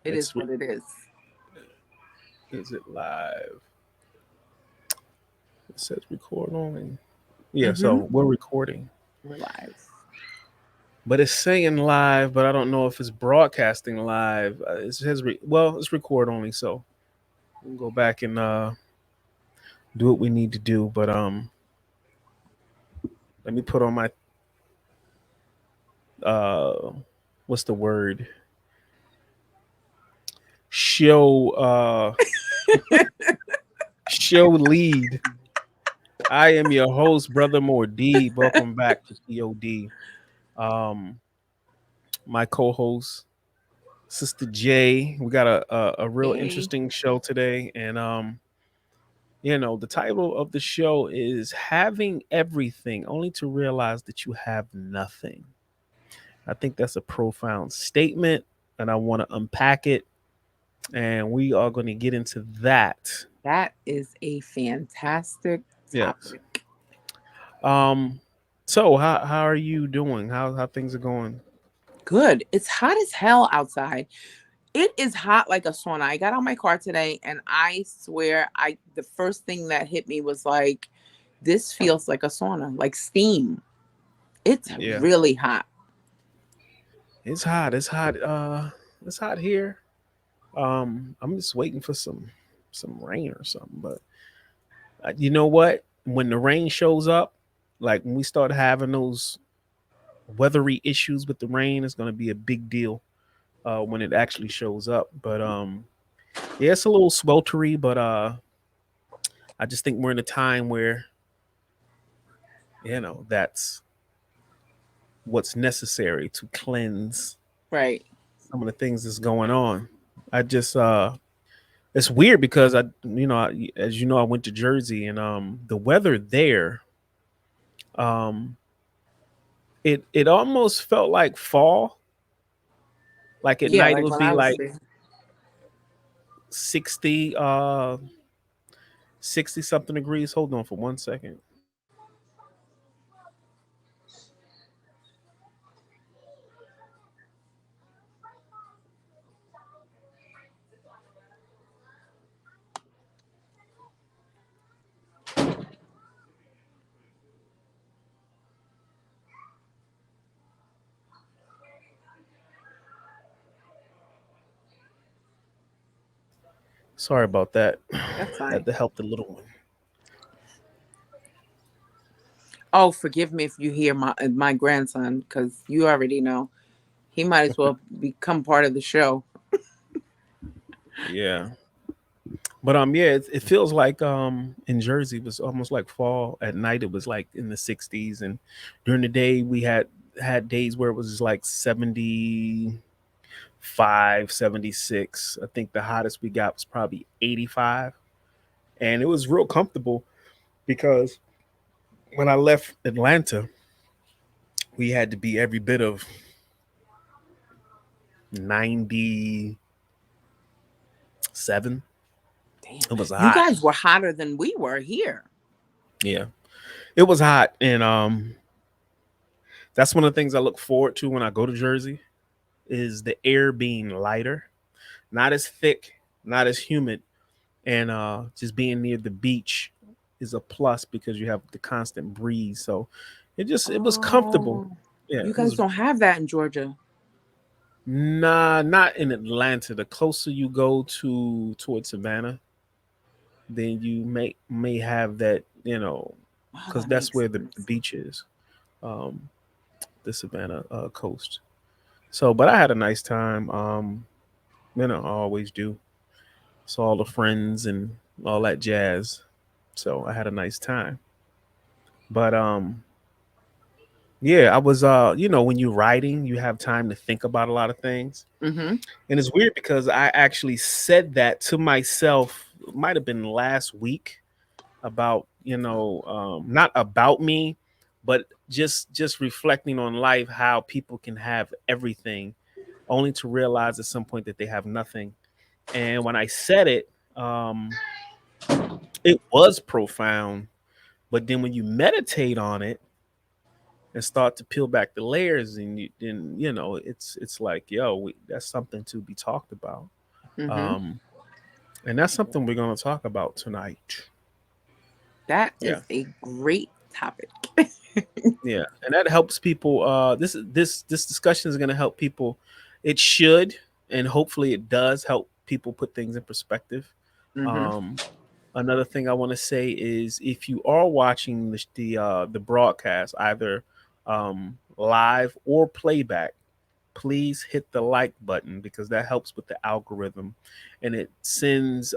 It is what it is. Is it live? It says record only. Yeah, Mm-hmm. so we're recording. We're live. But it's saying live, but I don't know if it's broadcasting live. It says it's record only, so we'll go back and do what we need to do. But let me put on my uh what's the word? Show show lead. I am your host, Brother Mordeed. Welcome back to POD. Um, my co-host, Sister J. We got a real Hey. interesting show today, and the title of the show is "Having Everything Only to Realize That You Have Nothing." I think that's a profound statement, and I want to unpack it, and we are going to get into that. That is a fantastic Yes. topic. Um. So how are you doing? How things are going? Good. It's hot as hell outside. It is hot like a sauna. I got out my car today and I swear I the first thing that hit me was like, this feels like a sauna, like steam. It's Yeah. really hot. It's hot. It's hot. It's hot here. I'm just waiting for some rain or something. But you know what? When the rain shows up, like when we start having those weathery issues with the rain, it's going to be a big deal when it actually shows up. But yeah, it's a little sweltery. But I just think we're in a time where that's what's necessary to cleanse Right. some of the things that's going on. I just it's weird because as you know, I went to Jersey and the weather there, um, it almost felt like fall. Like at Yeah, night, it like would when be I was like there. 60, 60 something degrees. Hold on for 1 second. Sorry about that. That's Had fine. to help the little one. Oh, forgive me if you hear my grandson, because you already know he might as well become part of the show. Yeah, but yeah, it feels like in Jersey it was almost like fall. At night it was like in the 60s, and during the day we had days where it was like 75, 76. I think the hottest we got was probably 85, and it was real comfortable because when I left Atlanta, we had to be every bit of 97. Damn, It was you hot. guys were hotter than we were here. Yeah, it was hot, and that's one of the things I look forward to when I go to Jersey is the air being lighter, not as thick, not as humid, and just being near the beach is a plus because you have the constant breeze. So it was comfortable. Oh, Yeah, you it guys was. don't have that in Georgia. Nah, not in Atlanta. The closer you go towards Savannah, then you may have that, Oh, because that that's makes where the sense. beach is, um, the Savannah coast. So, but I had a nice time. I always do. Saw all the friends and all that jazz. So I had a nice time. But yeah, I was when you're writing, you have time to think about a lot of things. Mm-hmm. And it's weird because I actually said that to myself, it might have been last week about, not about me, but just reflecting on life, how people can have everything only to realize at some point that they have nothing. And when I said it, it was profound. But then when you meditate on it, and start to peel back the layers, and then it's like, yo, that's something to be talked about. Mm-hmm. Um, and that's something we're going to talk about tonight. That Yeah. is a great topic. Yeah, and that helps people. This discussion is going to help people. It should, and hopefully, it does help people put things in perspective. Mm-hmm. Um, Another thing I want to say is, if you are watching the broadcast, either live or playback, please hit the like button, because that helps with the algorithm, and it sends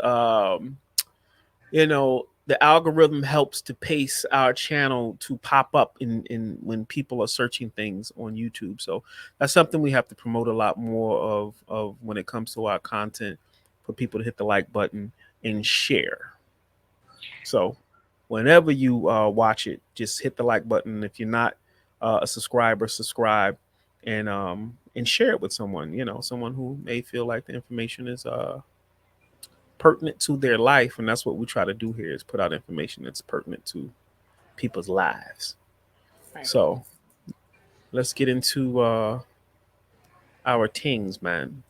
the algorithm helps to pace our channel to pop up in when people are searching things on YouTube. So that's something we have to promote a lot more of when it comes to our content, for people to hit the like button and share. So whenever you watch it, just hit the like button. If you're not a subscriber, subscribe, and share it with someone, someone who may feel like the information is pertinent to their life. And that's what we try to do here, is put out information that's pertinent to people's lives. Right. So let's get into our things, man.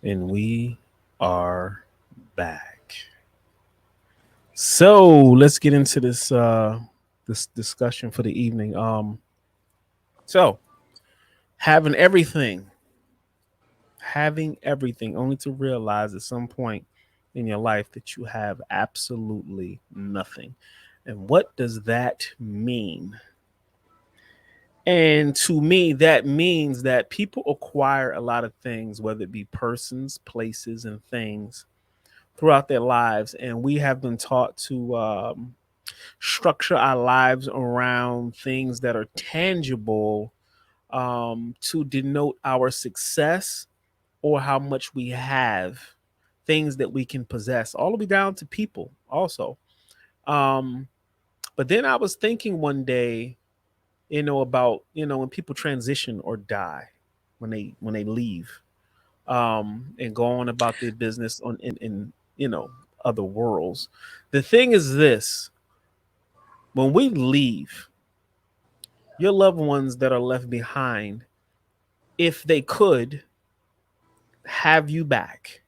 And we are back. So let's get into this discussion for the evening. So having everything, only to realize at some point in your life that you have absolutely nothing. And what does that mean? And to me, that means that people acquire a lot of things, whether it be persons, places, and things, throughout their lives. And we have been taught to structure our lives around things that are tangible, to denote our success or how much we have, things that we can possess, all the way down to people also. Um, but then I was thinking one day, about, when people transition or die, when they leave, and go on about their business in other worlds. The thing is this: when we leave, your loved ones that are left behind, if they could have you back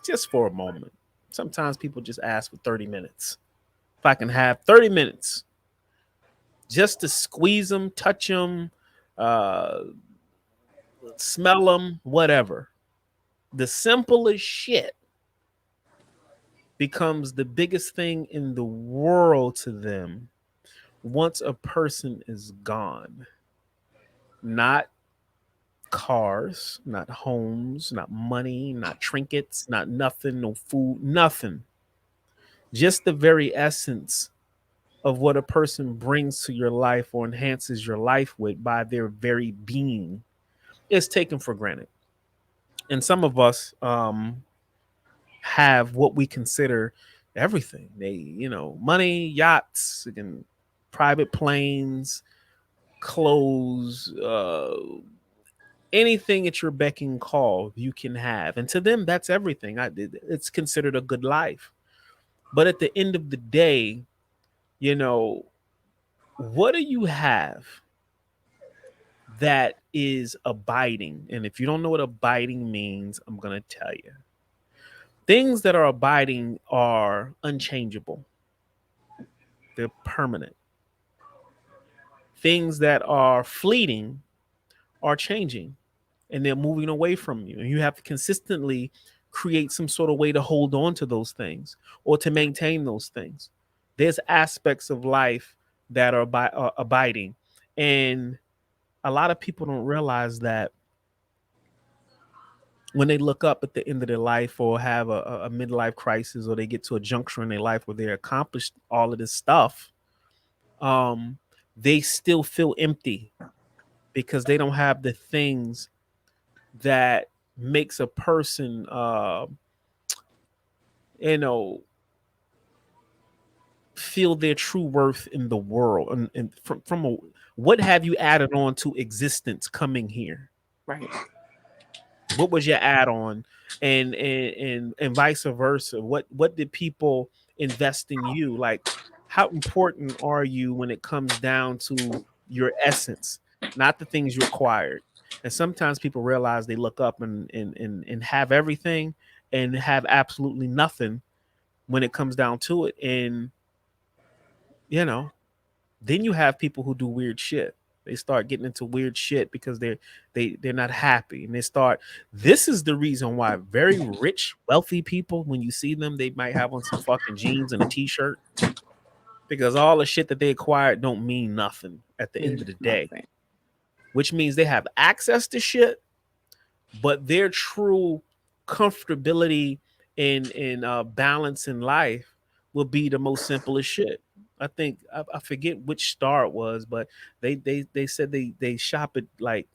just for a moment. Sometimes people just ask for 30 minutes. If I can have 30 minutes just to squeeze them, touch them, uh, smell them, whatever. The simplest shit becomes the biggest thing in the world to them once a person is gone. Not cars, not homes, not money, not trinkets, not nothing, no food, nothing. Just the very essence of what a person brings to your life or enhances your life with by their very being is taken for granted. And some of us have what we consider everything. Money, yachts, and private planes, clothes, anything at your beck and call you can have. And to them, that's everything. It's considered a good life. But at the end of the day, you know, what do you have that is abiding? And if you don't know what abiding means, I'm going to tell you. Things that are abiding are unchangeable, they're permanent. Things that are fleeting are changing and they're moving away from you. And you have to consistently create some sort of way to hold on to those things or to maintain those things. There's aspects of life that are abiding. And a lot of people don't realize that when they look up at the end of their life or have a midlife crisis or they get to a juncture in their life where they accomplished all of this stuff, um, they still feel empty because they don't have the things that makes a person you know feel their true worth in the world. And from a, what have you added on to existence coming here? Right. What was your add-on? And vice versa, what did people invest in you? Like, how important are you when it comes down to your essence, not the things you acquired? And sometimes people realize they look up and have everything and have absolutely nothing when it comes down to it. And you know, then you have people who do weird shit. They start getting into weird shit because they're not happy, and they start. This is the reason why very rich, wealthy people, when you see them, they might have on some fucking jeans and a t-shirt because all the shit that they acquired don't mean nothing at the end Means of the day. nothing. Which means they have access to shit, but their true comfortability and balance in life will be the most simplest shit. I think I forget which star it was, but they said they shop at, like,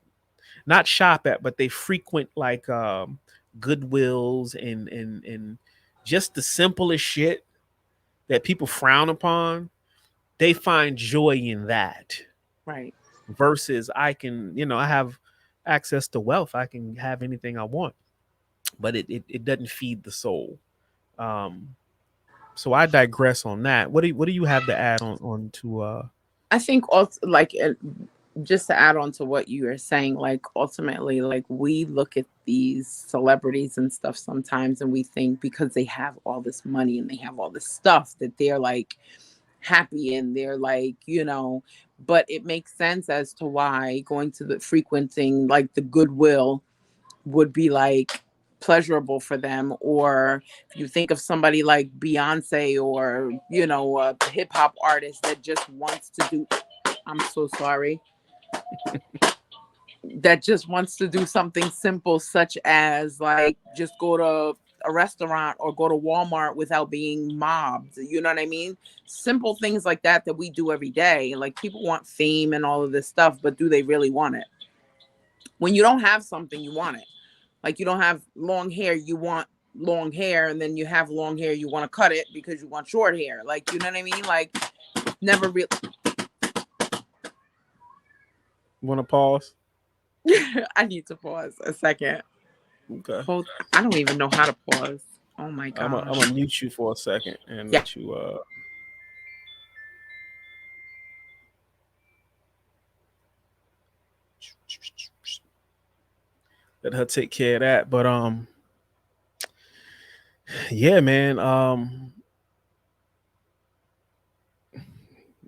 not shop at, but they frequent like Goodwills and just the simplest shit that people frown upon. They find joy in that Right. versus I can, I have access to wealth. I can have anything I want, but it doesn't feed the soul. Um, so I digress on that. What do you have to add on to I think also, like, just to add on to what you were saying, like, ultimately, like, we look at these celebrities and stuff sometimes and we think because they have all this money and they have all this stuff that they're like happy and they're like, but it makes sense as to why going to the frequenting like the Goodwill would be like pleasurable for them. Or if you think of somebody like Beyonce, or a hip hop artist that just wants to do, I'm so sorry, that just wants to do something simple, such as like just go to a restaurant or go to Walmart without being mobbed. You know what I mean? Simple things like that that we do every day. Like, people want fame and all of this stuff, but do they really want it? When you don't have something, you want it. Like, you don't have long hair, you want long hair, and then you have long hair, you want to cut it because you want short hair. Like, you know what I mean? Like, never really. want to pause? I need to pause a second. Okay. Hold. I don't even know how to pause. Oh my I'm gosh. gonna mute you for a second and Yeah. let you let her take care of that. But yeah, man.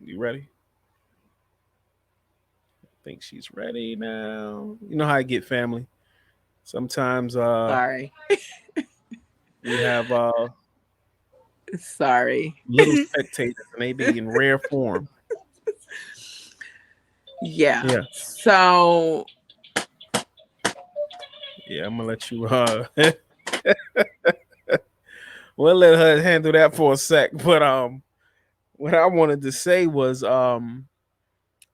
You ready? I think she's ready now. You know how I get, family. Sometimes Sorry. we have Sorry. little spectators and they be in rare form. Yeah. Yeah. So, Yeah, I'm gonna let you we'll let her handle that for a sec. But what I wanted to say was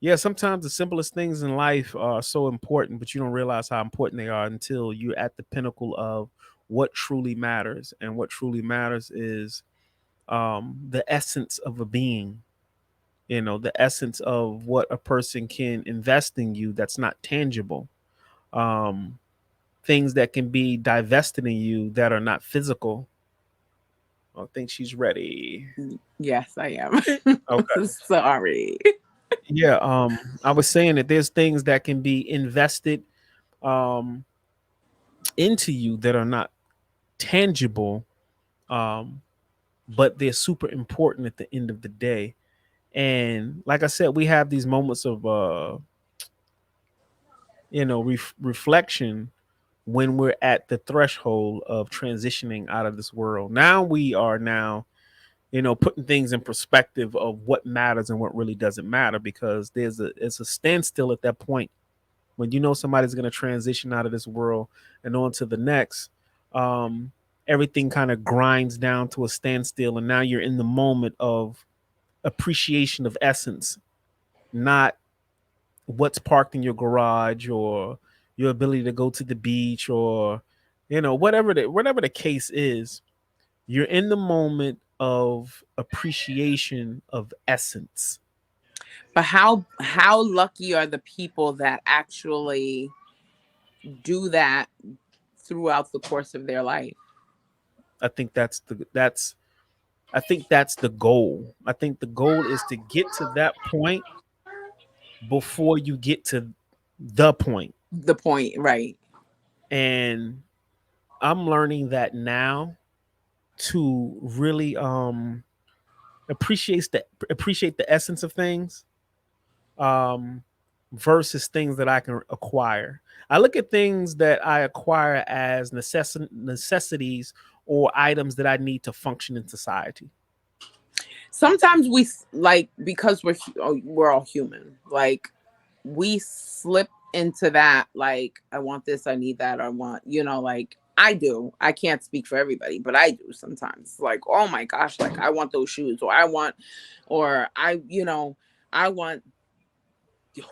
yeah, sometimes the simplest things in life are so important, but you don't realize how important they are until you're at the pinnacle of what truly matters. And what truly matters is the essence of a being, the essence of what a person can invest in you that's not tangible. Things that can be divested in you that are not physical. I think she's ready. Yes, I am. Okay. Sorry. Yeah. I was saying that there's things that can be invested um into you that are not tangible, um, but they're super important at the end of the day. And like I said, we have these moments of reflection when we're at the threshold of transitioning out of this world. Now we are putting things in perspective of what matters and what really doesn't matter, because it's a standstill at that point when somebody's going to transition out of this world and on to the next. Everything kind of grinds down to a standstill, and now you're in the moment of appreciation of essence, not what's parked in your garage or your ability to go to the beach, or whatever the case is. You're in the moment of appreciation of essence. But how lucky are the people that actually do that throughout the course of their life? I think that's the goal. I think the goal is to get to that point before you get to the point. The point, right? And I'm learning that now, to really appreciate the essence of things, um versus things that I can acquire. I look at things that I acquire as necessities or items that I need to function in society. Sometimes like, because we're all human. Like, we slip into that, like, I want this, I need that, I want, like, I do. I can't speak for everybody, but I do sometimes. Like, oh my gosh, like, I want those shoes, or I want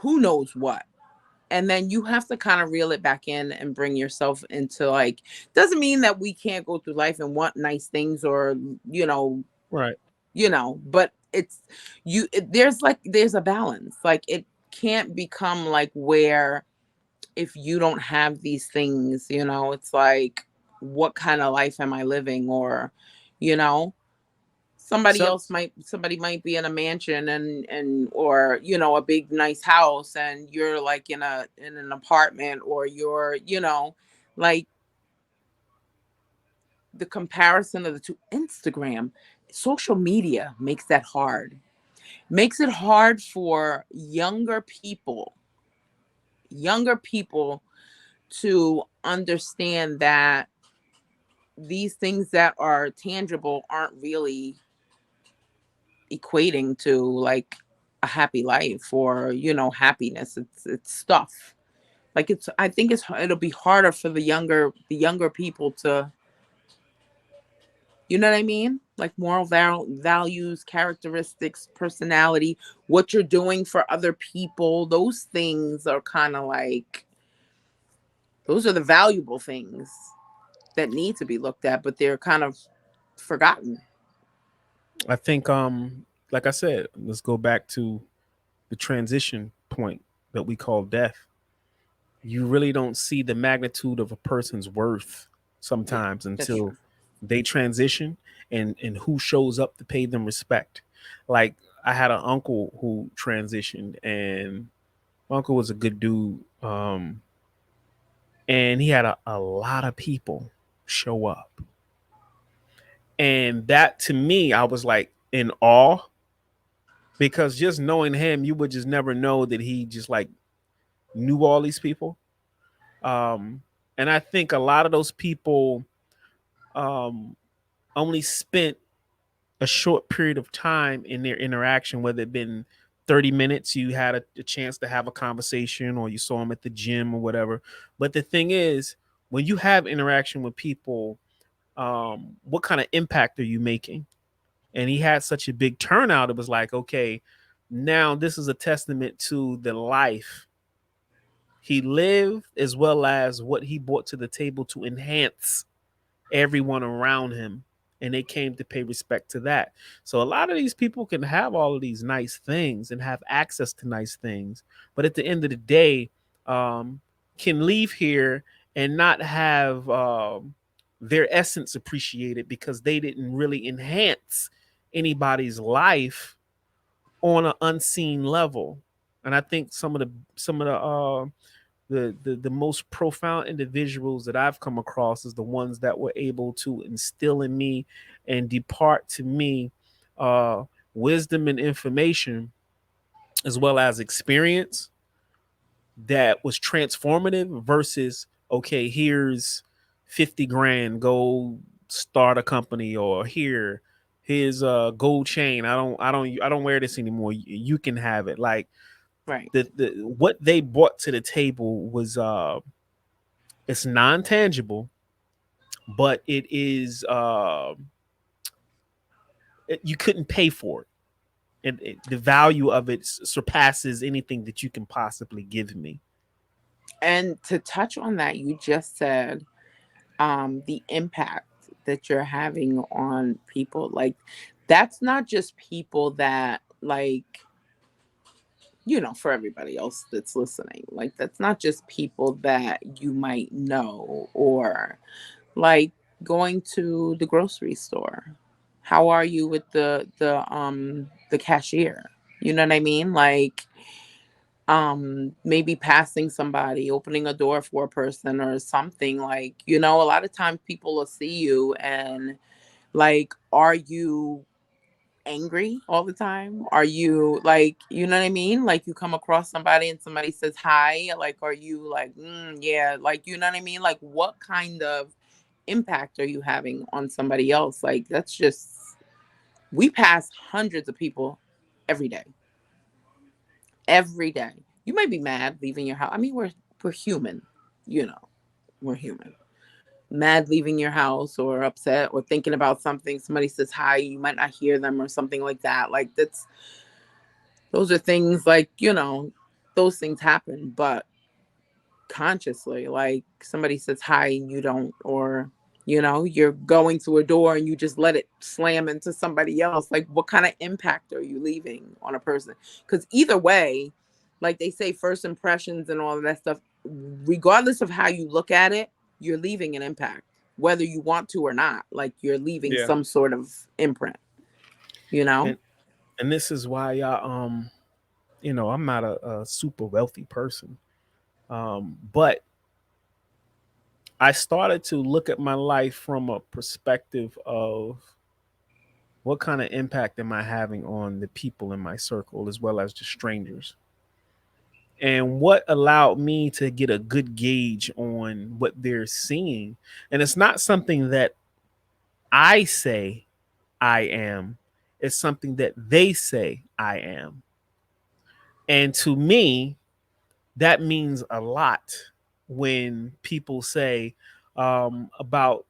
who knows what. And then you have to kind of reel it back in and bring yourself into, like, doesn't mean that we can't go through life and want nice things, or you know Right. but it's there's a balance. Like, it can't become like where, if you don't have these things, it's like, what kind of life am I living? Or you know Some somebody might be in a mansion, and or a big nice house, and you're like in an apartment, or you're like, the comparison of the two. Instagram, social media makes it hard for younger people to understand that these things that are tangible aren't really equating to, like, a happy life, or happiness. It's stuff. Like, I think it'll be harder for the younger people to, you know what I mean? Like, moral values, characteristics, personality, what you're doing for other people. Those things are kind of like, those are the valuable things that need to be looked at, but they're kind of forgotten. I think, like I said, let's go back to the transition point that we call death. You really don't see the magnitude of a person's worth Yeah, sometimes that's until true. they transition, and who shows up to pay them respect. Like, I had an uncle who transitioned, and my uncle was a good dude. And he had a lot of people show up. And that, to me, I was like in awe, because just knowing him, you would just never know that he just like knew all these people. Um, and I think a lot of those people um, only spent a short period of time in their interaction, whether it been 30 minutes, you had a chance to have a conversation, or you saw them at the gym or whatever. But the thing is, when you have interaction with people, what kind of impact are you making? And he had such a big turnout. It was like, okay, now this is a testament to the life he lived, as well as what he brought to the table to enhance everyone around him. And they came to pay respect to that. So a lot of these people can have all of these nice things and have access to nice things, but at the end of the day, can leave here and not have their essence appreciated because they didn't really enhance anybody's life on an unseen level. And I think some of the most profound individuals that I've come across is the ones that were able to instill in me and depart to me uh, wisdom and information as well as experience that was transformative versus, okay, here's 50 grand, go start a company, or here's a gold chain. I don't wear this anymore. You can have it. Like Right. the what they brought to the table was it's non-tangible, but it is you couldn't pay for it. And the value of it surpasses anything that you can possibly give me. And to touch on that, you just said the impact that you're having on people. Like, that's not just people that, like, for everybody else that's listening. Like, that's not just people that you might know, or like going to the grocery store. How are you with the cashier? You know what I mean? Like, maybe passing somebody, opening a door for a person or something. Like, a lot of times people will see you and, like, are you angry all the time? Are you, like, you know what I mean? Like, you come across somebody and somebody says hi, like, are you like, yeah, like, you know what I mean? Like, what kind of impact are you having on somebody else? Like, that's just, we pass hundreds of people every day. Every day. You might be mad leaving your house. I mean, we're human, you know. We're human. Mad leaving your house, or upset, or thinking about something. Somebody says hi, you might not hear them or something like that. Like, those are things, like, those things happen, but consciously, like, somebody says hi and you don't, or you're going to a door and you just let it slam into somebody else. Like, what kind of impact are you leaving on a person? Because either way, like they say, first impressions and all of that stuff, regardless of how you look at it, you're leaving an impact, whether you want to or not. Like, you're leaving Yeah. some sort of imprint, you know And and this is why I'm not a super wealthy person. But I started to look at my life from a perspective of what kind of impact am I having on the people in my circle as well as the strangers. And what allowed me to get a good gauge on what they're seeing. And it's not something that I say I am, it's something that they say I am. And to me, that means a lot when people say about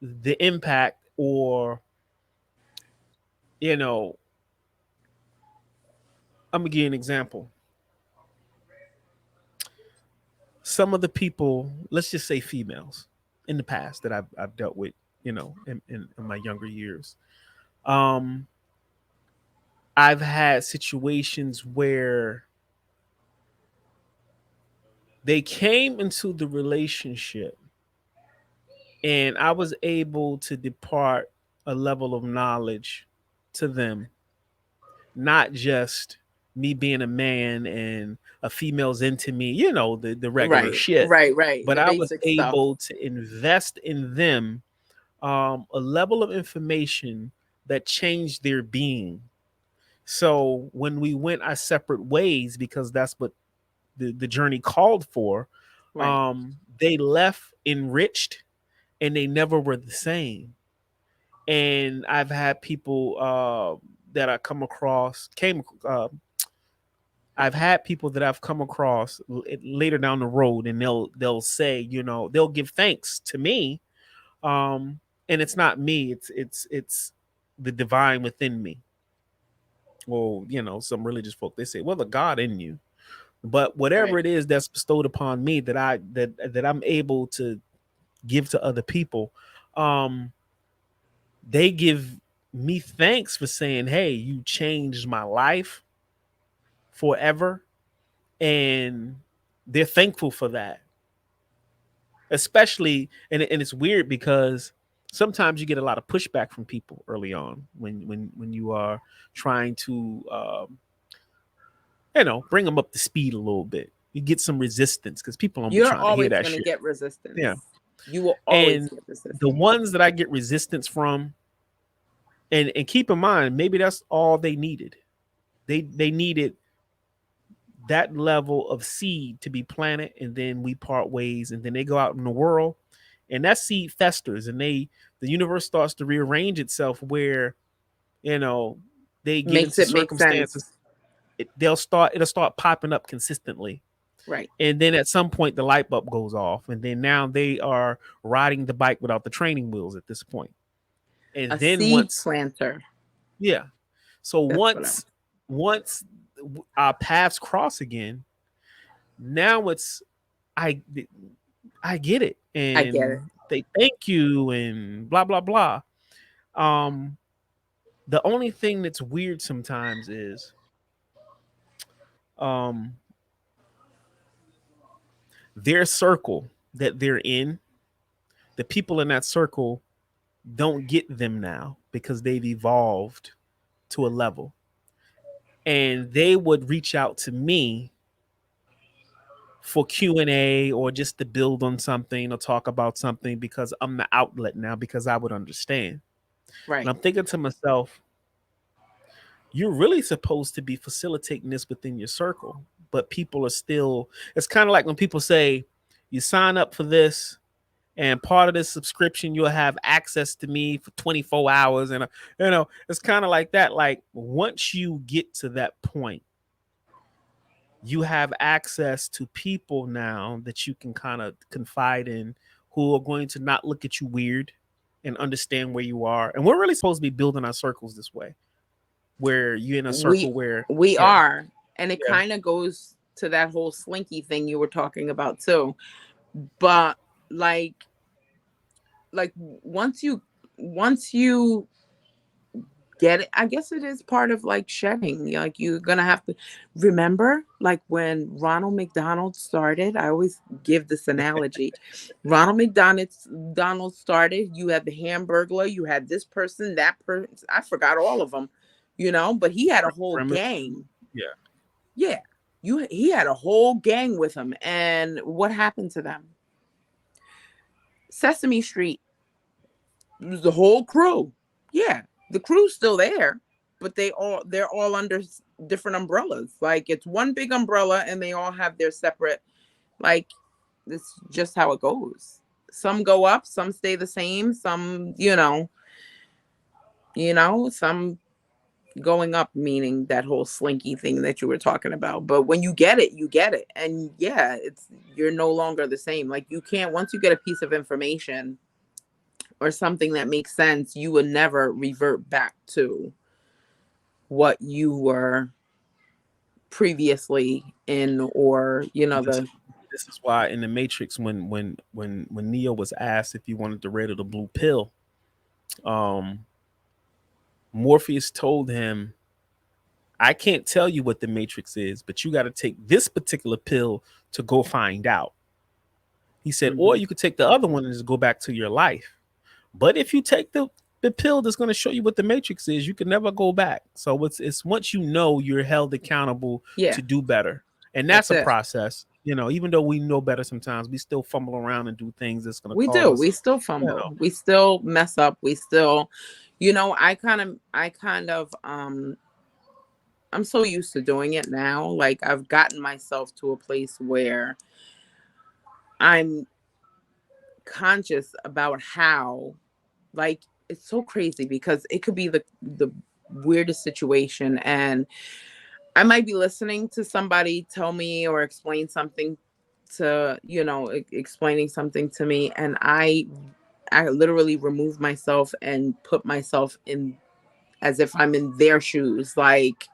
the impact, or, you know, I'm going to give you an example. Some of the people, let's just say females in the past that I've dealt with, in my younger years, um, I've had situations where they came into the relationship and I was able to depart a level of knowledge to them, not just me being a man and a female's into me, the regular right, shit, right, but the I was basic stuff. able to invest in them a level of information that changed their being. So when we went our separate ways, because that's what the journey called for, Right. they left enriched and they never were the same. And I've had people that I come across came I've had people that I've come across later down the road, and they'll say, they'll give thanks to me, and it's not me, it's the divine within me. Well, some religious folk, they say, well, the God in you. But whatever Right. it is that's bestowed upon me that I'm able to give to other people, um, they give me thanks for saying, hey, you changed my life forever. And they're thankful for that. especially, and it's weird because sometimes you get a lot of pushback from people early on when you are trying to bring them up to speed a little bit. You get some resistance because people don't be You're trying to hear always that going to shit. get Yeah. resistance. You will always And get the resistance. ones that I get resistance from, and keep in mind, maybe that's all they needed. They needed that level of seed to be planted, and then we part ways, and then they go out in the world, and that seed festers, and the universe starts to rearrange itself where you know they get Makes into it make circumstances. sense. It'll start popping up consistently, Right. and then at some point the light bulb goes off, and then now they are riding the bike without the training wheels at this point. And A then seed once, planter. yeah, so That's what I was. once our paths cross again, now it's I I get it, I get it. and they thank you and blah blah blah. Um, the only thing that's weird sometimes is um their circle that they're in. The people in that circle don't get them now because they've evolved to a level, and they would reach out to me for Q&A or just to build on something or talk about something because I'm the outlet now, because I would understand. And Right. I'm thinking to myself, you're really supposed to be facilitating this within your circle, but people are still, it's kind of like when people say you sign up for this, and part of this subscription you'll have access to me for 24 hours, and it's kind of like that. Like once you get to that point, you have access to people now that you can kind of confide in, who are going to not look at you weird and understand where you are. And we're really supposed to be building our circles this way, where you're in a We circle where, we yeah, are, and it yeah, kind of goes to that whole slinky thing you were talking about too. But like once you get it, I guess it is part of like shedding. Like you're gonna have to remember, like when Ronald McDonald started. I always give this analogy. Ronald McDonald started. You had the Hamburglar. You had this person, that person. I forgot all of them, But he had a whole premise, gang. yeah. Yeah, he had a whole gang with him. And what happened to them? Sesame Street, the whole crew. Yeah, the crew's still there, but they're all under different umbrellas. Like it's one big umbrella, and they all have their separate. Like it's just how it goes. Some go up, some stay the same. Some, some going up, meaning that whole slinky thing that you were talking about. But when you get it, you get it, and yeah, you're no longer the same. Like you can't, once you get a piece of information or something that makes sense, you would never revert back to what you were previously in, or this, the this is why in the Matrix, when Neo was asked if he wanted the red or the blue pill, um Morpheus told him, I can't tell you what the Matrix is, but you got to take this particular pill to go find out. He said, or Mhm. you could take the other one and just go back to your life. But if you take the pill that's going to show you what the Matrix is, you can never go back. So it's once you know, you're held accountable Yeah, to do better. And that's that's a it. process. Even though we know better sometimes, we still fumble around and do things that's going to We cause do. us, We still you fumble. know, We still mess up. We still, I kind of I'm so used to doing it now. Like I've gotten myself to a place where I'm conscious about how, like, it's so crazy because it could be the weirdest situation, and I might be listening to somebody tell me or explain something to, explaining something to me, and I literally remove myself and put myself in as if I'm in their shoes. Like,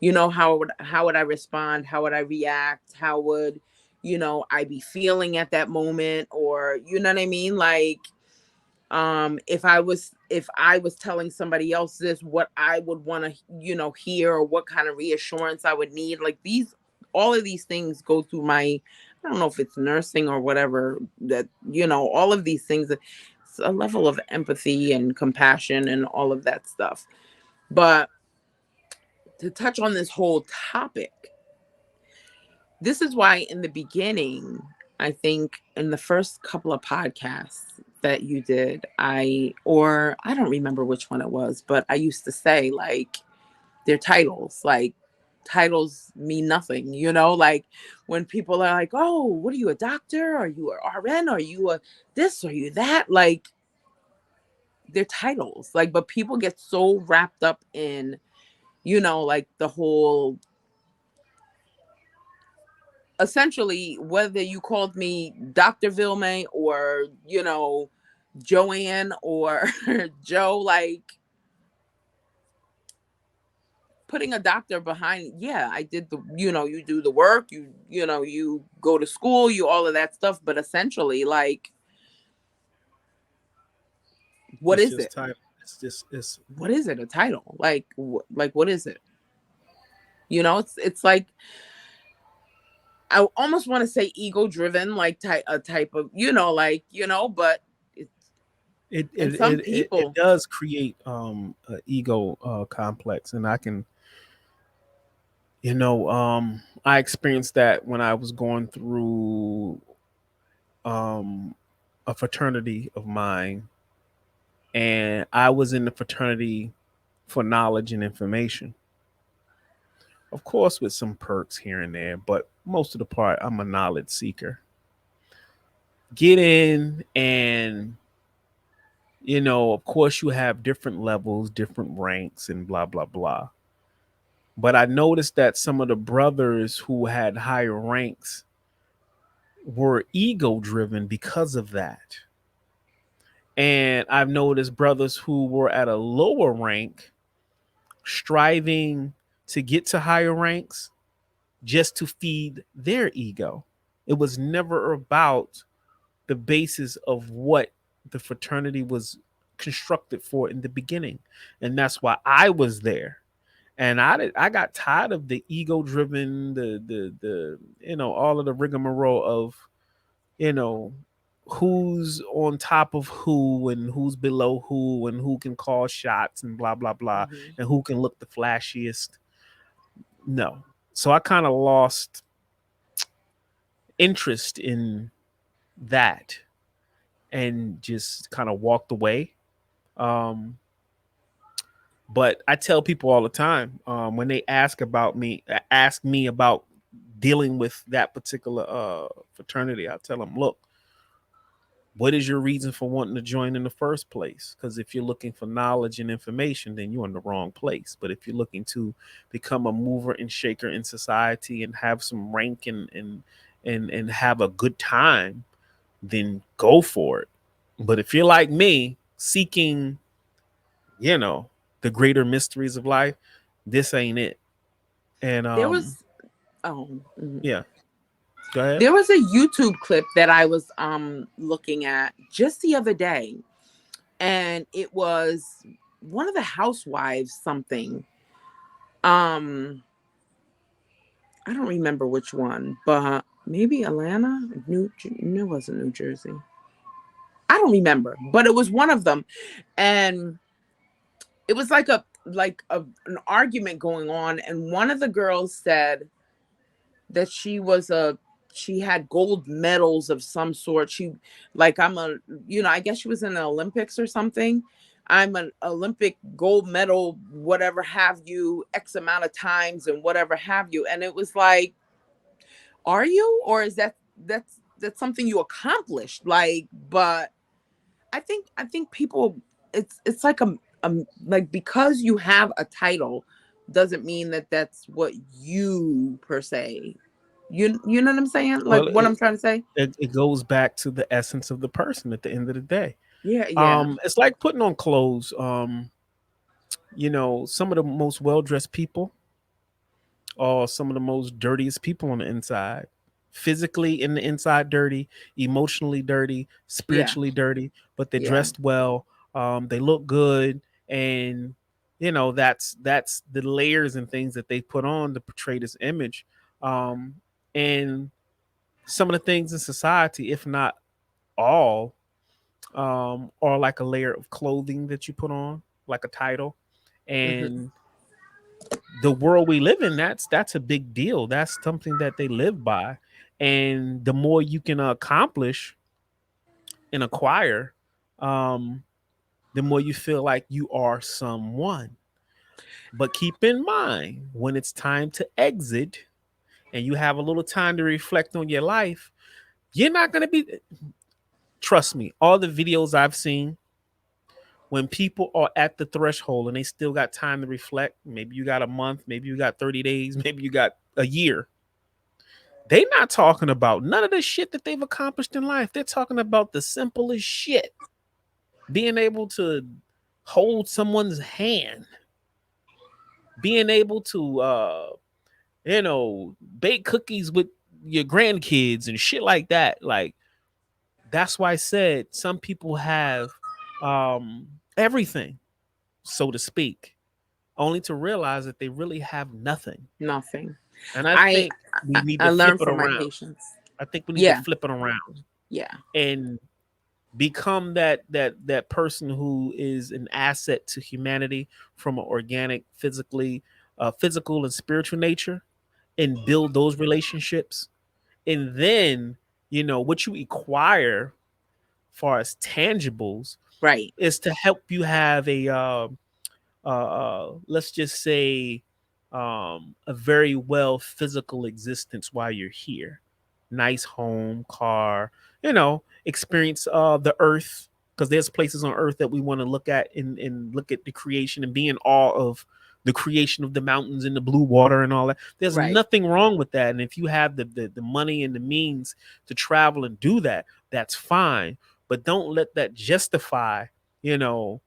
how would I respond? How would I react? How would, I be feeling at that moment? Or, you know what I mean? Like, if I was telling somebody else this, what I would want to, hear, or what kind of reassurance I would need. Like these all of these things go through my, I don't know if it's nursing or whatever, that, all of these things, it's a level of empathy and compassion and all of that stuff. But to touch on this whole topic, this is why in the beginning, I think in the first couple of podcasts that you did, or I don't remember which one it was, but I used to say, like, their titles, like, titles mean nothing, like when people are like, oh, what are you, a doctor? Are you a RN? Are you a this? Are you that? Like, their titles, like, but people get so wrapped up in, like the whole, essentially, whether you called me Dr. Vilme or, Joanne or Joe, like, putting a doctor behind, yeah, I did the, you do the work, you go to school, you all of that stuff, but essentially, like, what It's is just it? title. It's What is it? A title? Like, what is it? It's like, I almost want to say ego driven, like a type of, but it's, it and it some it, it, it people, does create an ego complex, and I can, I experienced that when I was going through um a fraternity of mine, and I was in the fraternity for knowledge and information. Of course, with some perks here and there, but most of the part, I'm a knowledge seeker. Get in, and of course, you have different levels, different ranks, and blah blah blah. But I noticed that some of the brothers who had higher ranks were ego driven because of that. And I've noticed brothers who were at a lower rank striving to get to higher ranks just to feed their ego. It was never about the basis of what the fraternity was constructed for in the beginning. And that's why I was there. And I got tired of the ego driven, the all of the rigmarole of, you know who's on top of who and who's below who and who can call shots and blah blah blah, mhm. and who can look the flashiest. No. So I kind of lost interest in that and just kind of walked away. Um, but I tell people all the time, when they ask me about dealing with that particular fraternity, I tell them, look, what is your reason for wanting to join in the first place? Because if you're looking for knowledge and information, then you're in the wrong place. But if you're looking to become a mover and shaker in society and have some rank and have a good time, then go for it. But if you're like me, seeking, you know, the greater mysteries of life, this ain't it. And There was, oh, mhm. yeah, go ahead. There was a YouTube clip that I was looking at just the other day, and it was one of the housewives something. I don't remember which one, but maybe Atlanta, no, it wasn't New Jersey. I don't remember, but it was one of them, and it was like an argument going on, and one of the girls said that she had gold medals of some sort. She, like, I guess she was in the Olympics or something. I'm an Olympic gold medal, whatever have you, X amount of times and whatever have you. And it was like, are you, or is that's something you accomplished? Like, but I think people, it's like like, because you have a title doesn't mean that that's what you per se. You know what I'm saying? Like, Well, what I'm trying to say? it goes back to the essence of the person at the end of the day. Yeah, yeah, It's like putting on clothes. Some of the most well dressed people are some of the most dirtiest people on the inside. Physically in the inside dirty, emotionally dirty, yeah, spiritually dirty, but they're yeah. dressed well. They look good, and that's the layers and things that they put on to portray this image. um, and some of the things in society, if not all, are like a layer of clothing that you put on, like a title. Hmm. And the world we live in, that's a big deal. That's something that they live by. And the more you can accomplish and acquire, um, the more you feel like you are someone. But keep in mind, when it's time to exit and you have a little time to reflect on your life, you're not going to be, trust me, all the videos I've seen, when people are at the threshold and they still got time to reflect, maybe you got a month, maybe you got 30 days, maybe you got a year. They not talking about none of the shit that they've accomplished in life. They're talking about the simplest shit. Being able to hold someone's hand, being able to bake cookies with your grandkids and shit like that. Like, that's why I said some people have everything, so to speak, only to realize that they really have nothing. Nothing. And I I think we need I to flip learned it from my around. patients. I think we need to Yeah, flip it around yeah, and become that person who is an asset to humanity from an organic, physical and spiritual nature, and build those relationships. And then, what you acquire far as tangibles right. is to help you have a let's just say a very well physical existence while you're here. Nice home, car, experience the earth, because there's places on earth that we want to look at and look at the creation and be in awe of the creation of the mountains and the blue water and all that. There's Right. nothing wrong with that. And if you have the money and the means to travel and do that, that's fine. But don't let that justify, you know,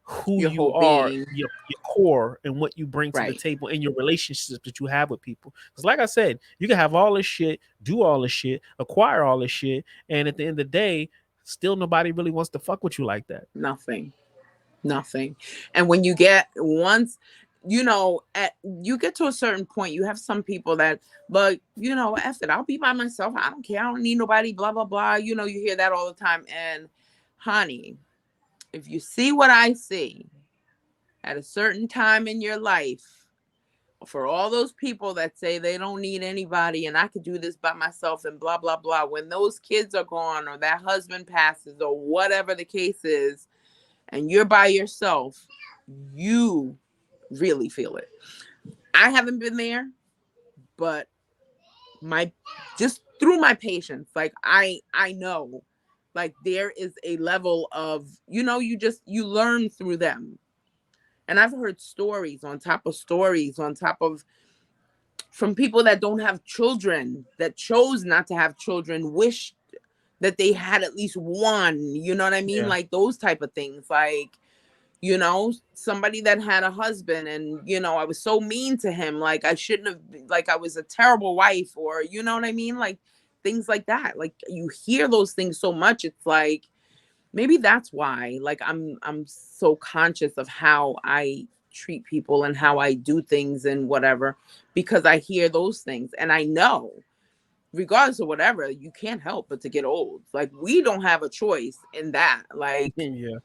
who Your you whole are, being. your core, and what you bring to the Right. table and your relationships that you have with people. Because, like I said, you can have all this shit, do all this shit, acquire all this shit, and at the end of the day, still nobody really wants to fuck with you like that. Nothing. Nothing. And when you get once, you get to a certain point, you have some people that, but F it, I'll be by myself. I don't care. I don't need nobody, blah, blah, blah. You hear that all the time. And honey, if you see what I see at a certain time in your life, for all those people that say they don't need anybody and I could do this by myself and blah, blah, blah, when those kids are gone or that husband passes or whatever the case is, and you're by yourself, you really feel it. I haven't been there, but my just through my patience, like I know, like there is a level of, you learn through them. And I've heard stories on top of stories on top of, from people that don't have children, that chose not to have children, wished that they had at least one, you know what I mean? Yeah. Like those type of things. Like, somebody that had a husband and, I was so mean to him. Like I shouldn't have, like I was a terrible wife, or, you know what I mean? Like things like that. Like you hear those things so much. It's like, maybe that's why, like, I'm so conscious of how I treat people and how I do things and whatever, because I hear those things and I know, regardless of whatever, you can't help but to get old. Like we don't have a choice in that. Like Yeah.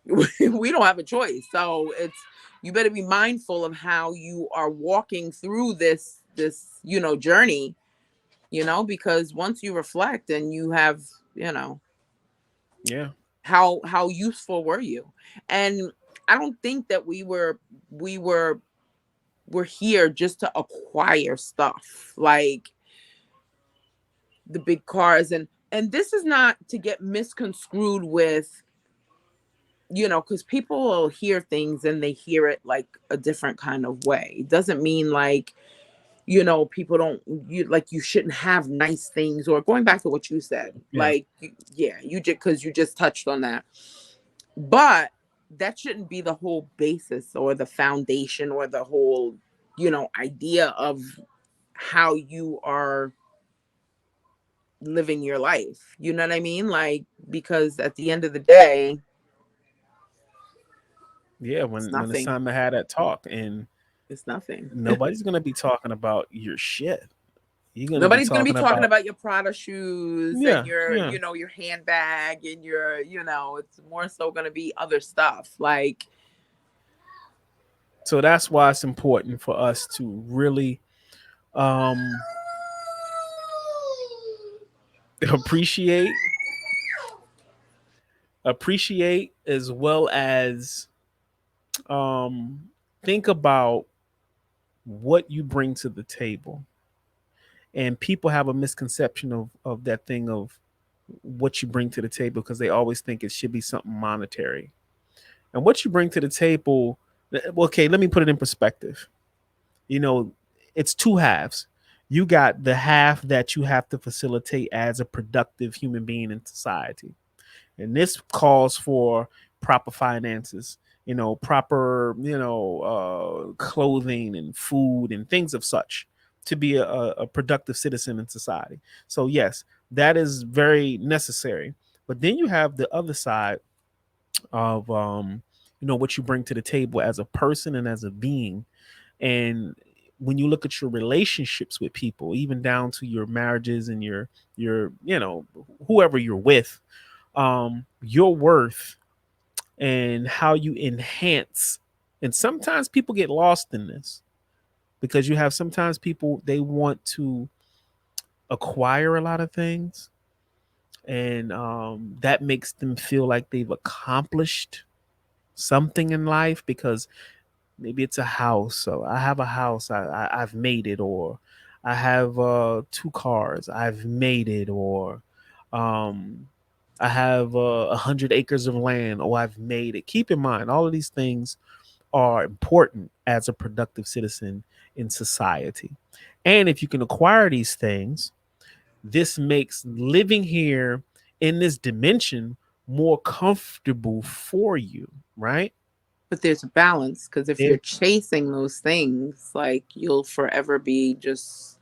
we don't have a choice. So it's, you better be mindful of how you are walking through this journey, because once you reflect and you have, you know, Yeah. how useful were you? And I don't think that we're here just to acquire stuff like the big cars, and this is not to get misconstrued with, because people will hear things and they hear it like a different kind of way. It doesn't mean like, people don't, you shouldn't have nice things, or going back to what you said, Yeah. like, yeah, you just, because you just touched on that. But that shouldn't be the whole basis or the foundation or the whole, idea of how you are living your life. You know what I mean? Like, because at the end of the day, Yeah. it's When it's nothing. time to have that talk, and It's nothing. nobody's gonna be talking about your shit. You're gonna be Nobody's gonna be talking talking about, about your Prada shoes and yeah, your, yeah. you know, your handbag and your, you know, it's more so gonna be other stuff. Like, So that's why it's important for us to really um appreciate as well as um think about what you bring to the table. And people have a misconception of that thing of what you bring to the table because they always think it should be something monetary. And what you bring to the table, okay, let me put it in perspective. You know, it's two halves. You got the half that you have to facilitate as a productive human being in society. And this calls for proper finances, proper, clothing and food and things of such to be a productive citizen in society. So, yes, that is very necessary. But then you have the other side of, what you bring to the table as a person and as a being. And when you look at your relationships with people, even down to your marriages and your whoever you're with, your worth and how you enhance. And sometimes people get lost in this because you have sometimes people, they want to acquire a lot of things, and that makes them feel like they've accomplished something in life because maybe it's a house. So I have a house, I've made it. Or I have two cars, I've made it. Or um, I have 100 acres of land, oh, I've made it. Keep in mind, all of these things are important as a productive citizen in society. And if you can acquire these things, this makes living here in this dimension more comfortable for you, right? but there's a balance because if you're There, chasing those things, like you'll forever be just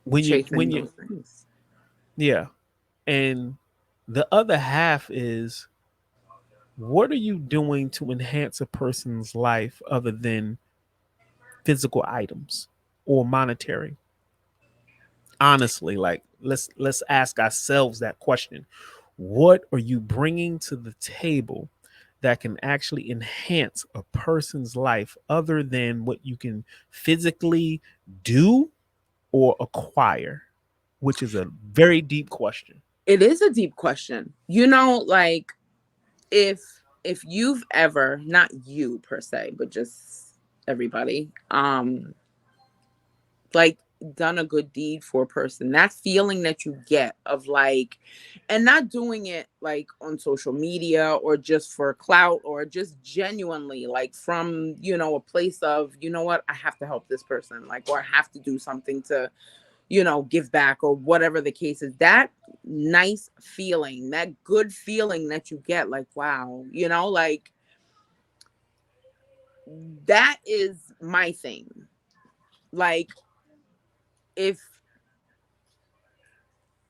when chasing you those things. yeah. And the other half is, what are you doing to enhance a person's life other than physical items or monetary? Honestly, like, let's ask ourselves that question. What are you bringing to the table that can actually enhance a person's life other than what you can physically do or acquire? Which is a very deep question. It is a deep question. You know, like if you've ever, not you per se, but just everybody, like done a good deed for a person, that feeling that you get of like, and not doing it like on social media or just for clout, or just genuinely like from, you know, a place of, you know what, I have to help this person, like, or I have to do something to, you know, give back or whatever the case is. That nice feeling, that good feeling that you get, like, wow, you know, like that is my thing. Like, if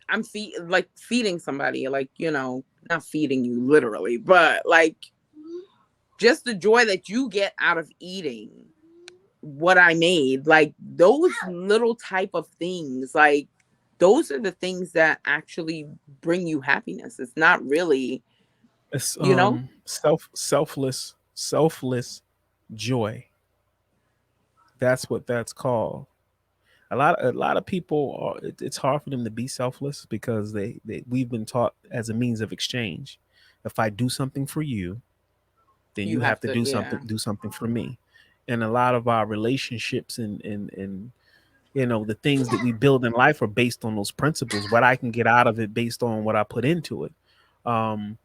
I'm feeding somebody, like, you know, not feeding you literally, but like just the joy that you get out of eating what I made, like those little type of things, like those are the things that actually bring you happiness. It's not really, It's you know, selfless joy. That's what that's called. A lot of people are, it's hard for them to be selfless because we've been taught as a means of exchange. If I do something for you, then you you have have to to, yeah. do something for me. And a lot of our relationships and the things that we build in life are based on those principles. What I can get out of it based on what I put into it. Um,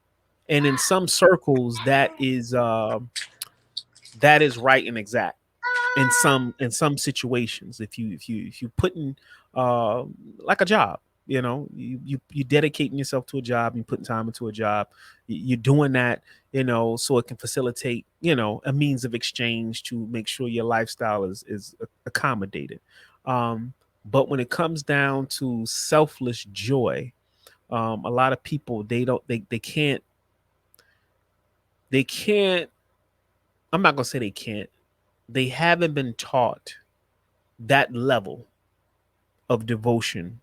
and in some circles, that is right and exact. In some situations, if you put in like a job, you dedicating yourself to a job, you putting time into a job, you're doing that, so it can facilitate, a means of exchange to make sure your lifestyle is accommodated. But when it comes down to selfless joy, a lot of people, they can't. I'm not gonna say they can't. They haven't been taught that level of devotion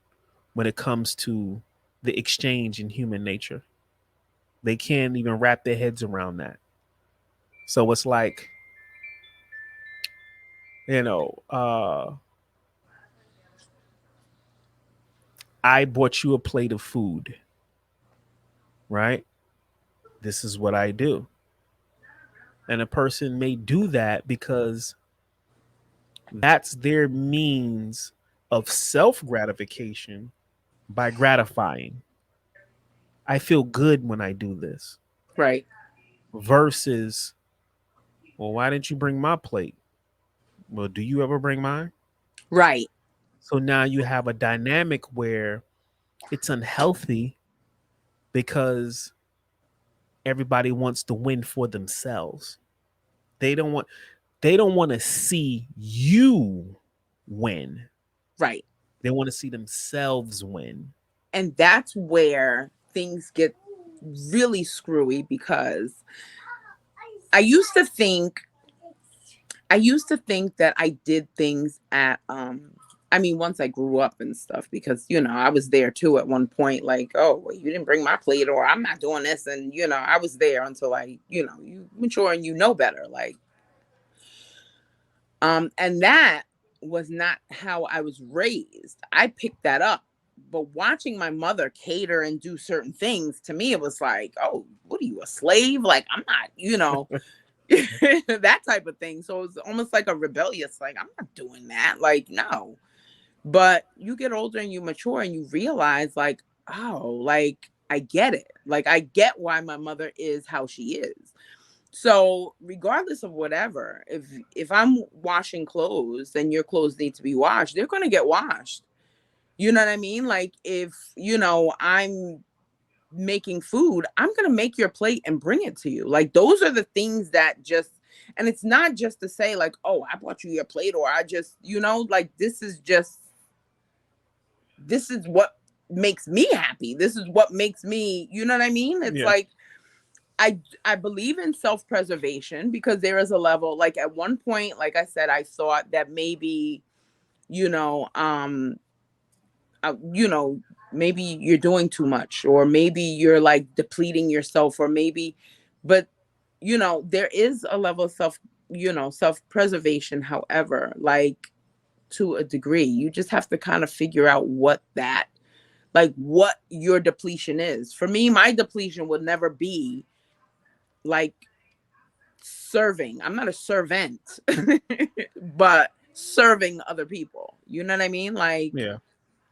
when it comes to the exchange in human nature. They can't even wrap their heads around that. So it's like, you know, I bought you a plate of food, right? This is what I do. And a person may do that because that's their means of self gratification by gratifying. I feel good when I do this Right. versus, well, why didn't you bring my plate? Well, do you ever bring mine? Right. So now you have a dynamic where it's unhealthy because everybody wants to win for themselves. They don't want they don't want to see you win. Right. They want to see themselves win. And that's where things get really screwy because I used to think I used to think that I did things at I mean once I grew up and stuff because I was there too at one point like, oh, well, you didn't bring my plate or I'm not doing this, and I was there until you mature and you know better, like and that was not how I was raised. I picked that up. But watching my mother cater and do certain things, to me, it was like, oh, what are you, a slave? Like, I'm not, that type of thing. So it was almost like a rebellious, like, I'm not doing that. Like, no. But you get older and you mature and you realize, like, oh, like, I get it. Like, I get why my mother is how she is. So regardless of whatever, if I'm washing clothes and your clothes need to be washed, they're going to get washed. You know what I mean? Like if, I'm making food, I'm going to make your plate and bring it to you. Like those are the things that just, and it's not just to say like, oh, I bought you your plate or I just, like this is what makes me happy. This is what makes me, you know what I mean? It's Yeah. like, I believe in self-preservation because there is a level, like at one point, like I said, I thought that maybe, you know, um, you know, maybe you're doing too much, or maybe you're like depleting yourself, or maybe, but there is a level of self-preservation. However, like to a degree, you just have to kind of figure out what your depletion is. For me, my depletion would never be like serving. I'm not a servant, but serving other people. You know what I mean? Like, Yeah.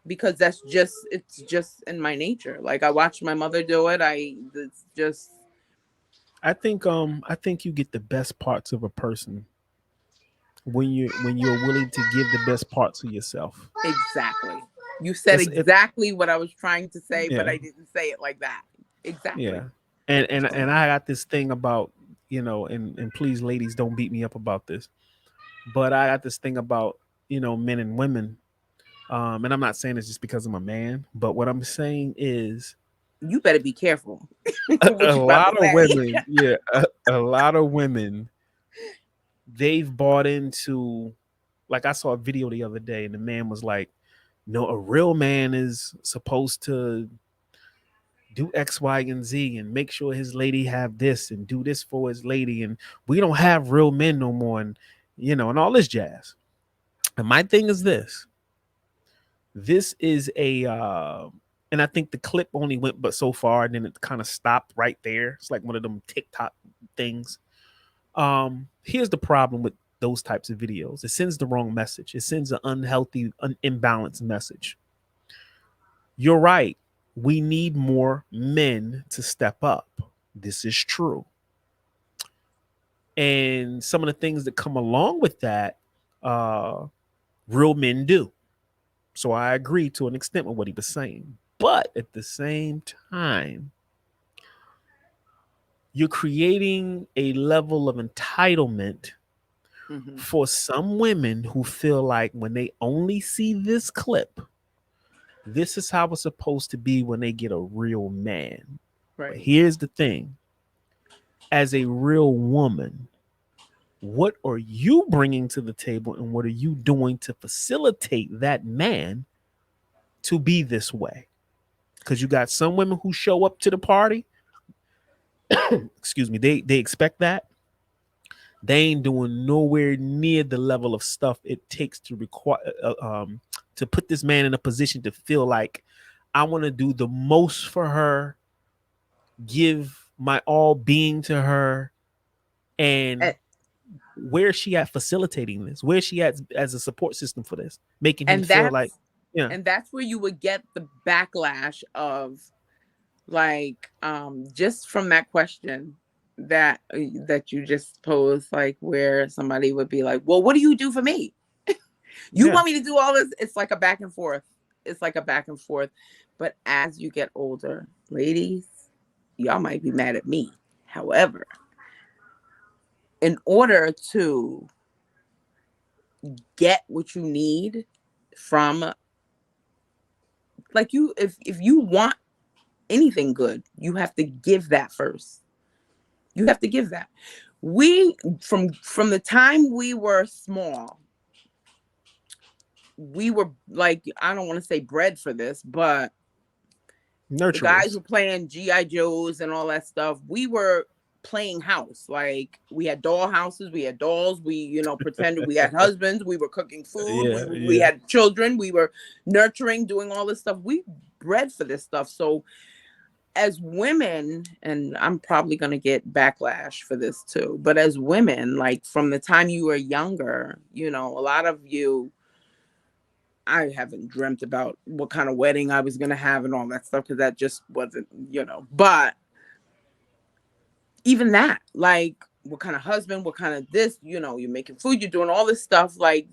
because it's just in my nature. Like I watched my mother do it. It's just I think you get the best parts of a person when you're willing to give the best parts of yourself. exactly. You said It's exactly what I was trying to say, but yeah. I didn't say it like that. Exactly. Yeah. And I got this thing about, and please ladies don't beat me up about this. But I got this thing about, men and women. And I'm not saying it's just because I'm a man, but what I'm saying is You better be careful a what you about to lot of say. women, yeah, a lot of women, they've bought into, like I saw a video the other day and the man was like, no, a real man is supposed to do X, Y, and Z and make sure his lady have this and do this for his lady. And we don't have real men no more. And, and all this jazz. And my thing is this is and I think the clip only went but so far and then it kind of stopped right there. It's like one of them TikTok things. Here's the problem with those types of videos. It sends the wrong message. It sends an unhealthy, imbalanced message. You're right. We need more men to step up. This is true. And some of the things that come along with that, real men do. So I agree to an extent with what he was saying. But at the same time, you're creating a level of entitlement Hmm. for some women who feel like when they only see this clip, this is how it's supposed to be when they get a real man. But Right. here's the thing, as a real woman, What are you bringing to the table, and what are you doing to facilitate that man to be this way? Because you got some women who show up to the party. Excuse me. They expect that. They ain't doing nowhere near the level of stuff it takes to require to put this man in a position to feel like I want to do the most for her, give my all being to her, and And, where's she at facilitating this? Where's she at as a support system for this, making him and feel like, that's yeah, and that's where you would get the backlash of, like, just from that question that you just posed, like, where somebody would be like, well, what do you do for me? You yeah, want me to do all this? It's like a back and forth. It's like a back and forth. But as you get older, ladies, y'all might be mad at me. However, in order to get what you need from, like, you, if you want anything good, you have to give that first. You have to give that. We, from the time we were small, we were, like, I don't want to say bred for this, but the guys nurturers. were playing GI Joes and all that stuff. We were playing house. Like, we had doll houses, we had dolls, we, pretended we had husbands, we were cooking food, Yeah, we yeah, had children, we were nurturing, doing all this stuff. We bred for this stuff. So as women, and I'm probably going to get backlash for this too, but as women, like, from the time you were younger, a lot of you, I haven't dreamt about what kind of wedding I was going to have and all that stuff, because that just wasn't, but even that, like, what kind of husband, what kind of this, you're making food, you're doing all this stuff, like,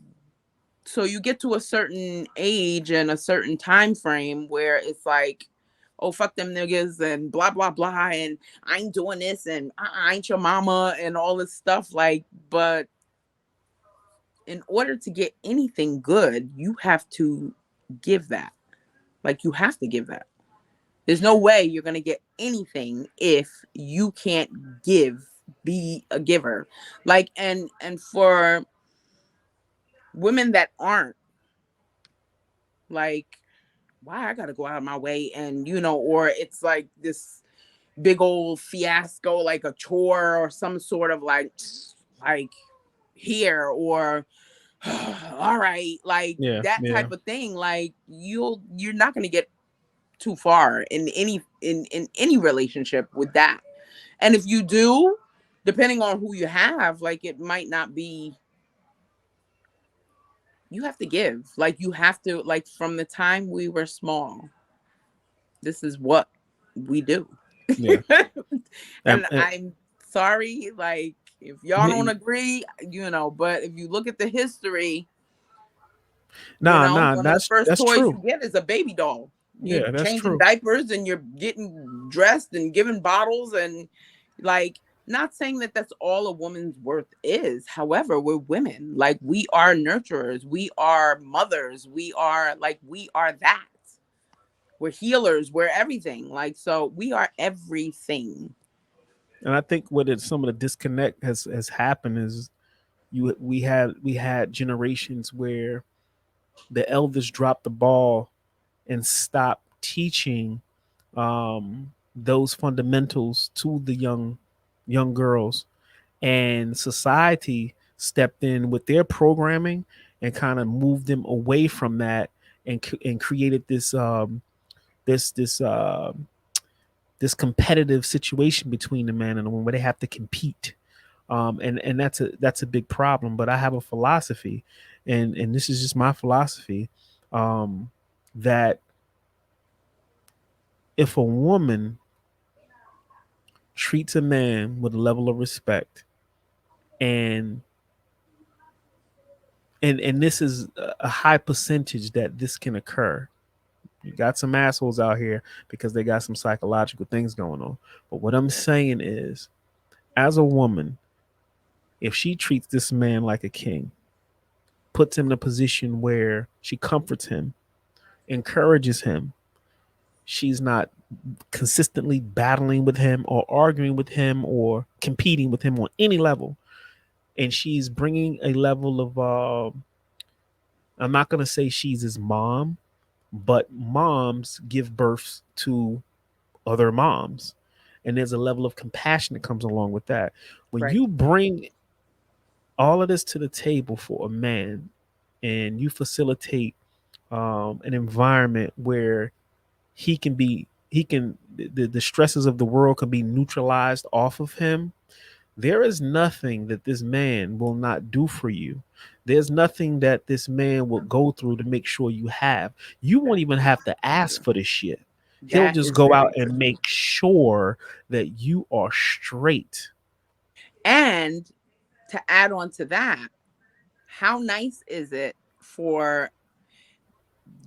so you get to a certain age and a certain time frame where it's like, oh, fuck them niggas and blah blah blah, and I ain't doing this, and I ain't your mama and all this stuff, like, but in order to get anything good, you have to give that. Like, you have to give that. There's no way you're going to get anything if you can't give, be a giver. Like, and for women that aren't, like, why I got to go out of my way, and or it's like this big old fiasco, like a chore or some sort of, like here, or all right, like yeah, that yeah. type of thing. Like, you're not going to get too far in any relationship with that. And if you do, depending on who you have, like, it might not be, you have to give. Like, you have to, like, from the time we were small, this is what we do. Yeah. And And I'm sorry, like, if y'all don't agree, but if you look at the history, nah, one of the first that's toys true. you get is a baby doll. You're Yeah, that's changing true. diapers and you're getting dressed and giving bottles, and, like, not saying that that's all a woman's worth is. However, we're women. Like, we are nurturers. We are mothers. We are that. We're healers. We're everything. Like, so we are everything. And I think some of the disconnect has happened is we had generations where the elders dropped the ball and stopped teaching those fundamentals to the young girls, and society stepped in with their programming and kind of moved them away from that, and created this this this competitive situation between the man and the woman where they have to compete, and that's a big problem. But I have a philosophy, and this is just my philosophy, that if a woman treats a man with a level of respect, and and this is a high percentage that this can occur. You got some assholes out here because they got some psychological things going on. But what I'm saying is, as a woman, if she treats this man like a king, puts him in a position where she comforts him, encourages him, she's not consistently battling with him or arguing with him or competing with him on any level. and she's bringing a level of I'm not going to say she's his mom, but moms give birth to other moms, and there's a level of compassion that comes along with that. When Right. you bring all of this to the table for a man, and you facilitate an environment where he can the stresses of the world can be neutralized off of him. There is nothing that this man will not do for you. There's nothing that this man will go through to make sure you have. You won't even have to ask for this shit. He'll That just is go out very and true. make sure that you are straight. And to add on to that, how nice is it for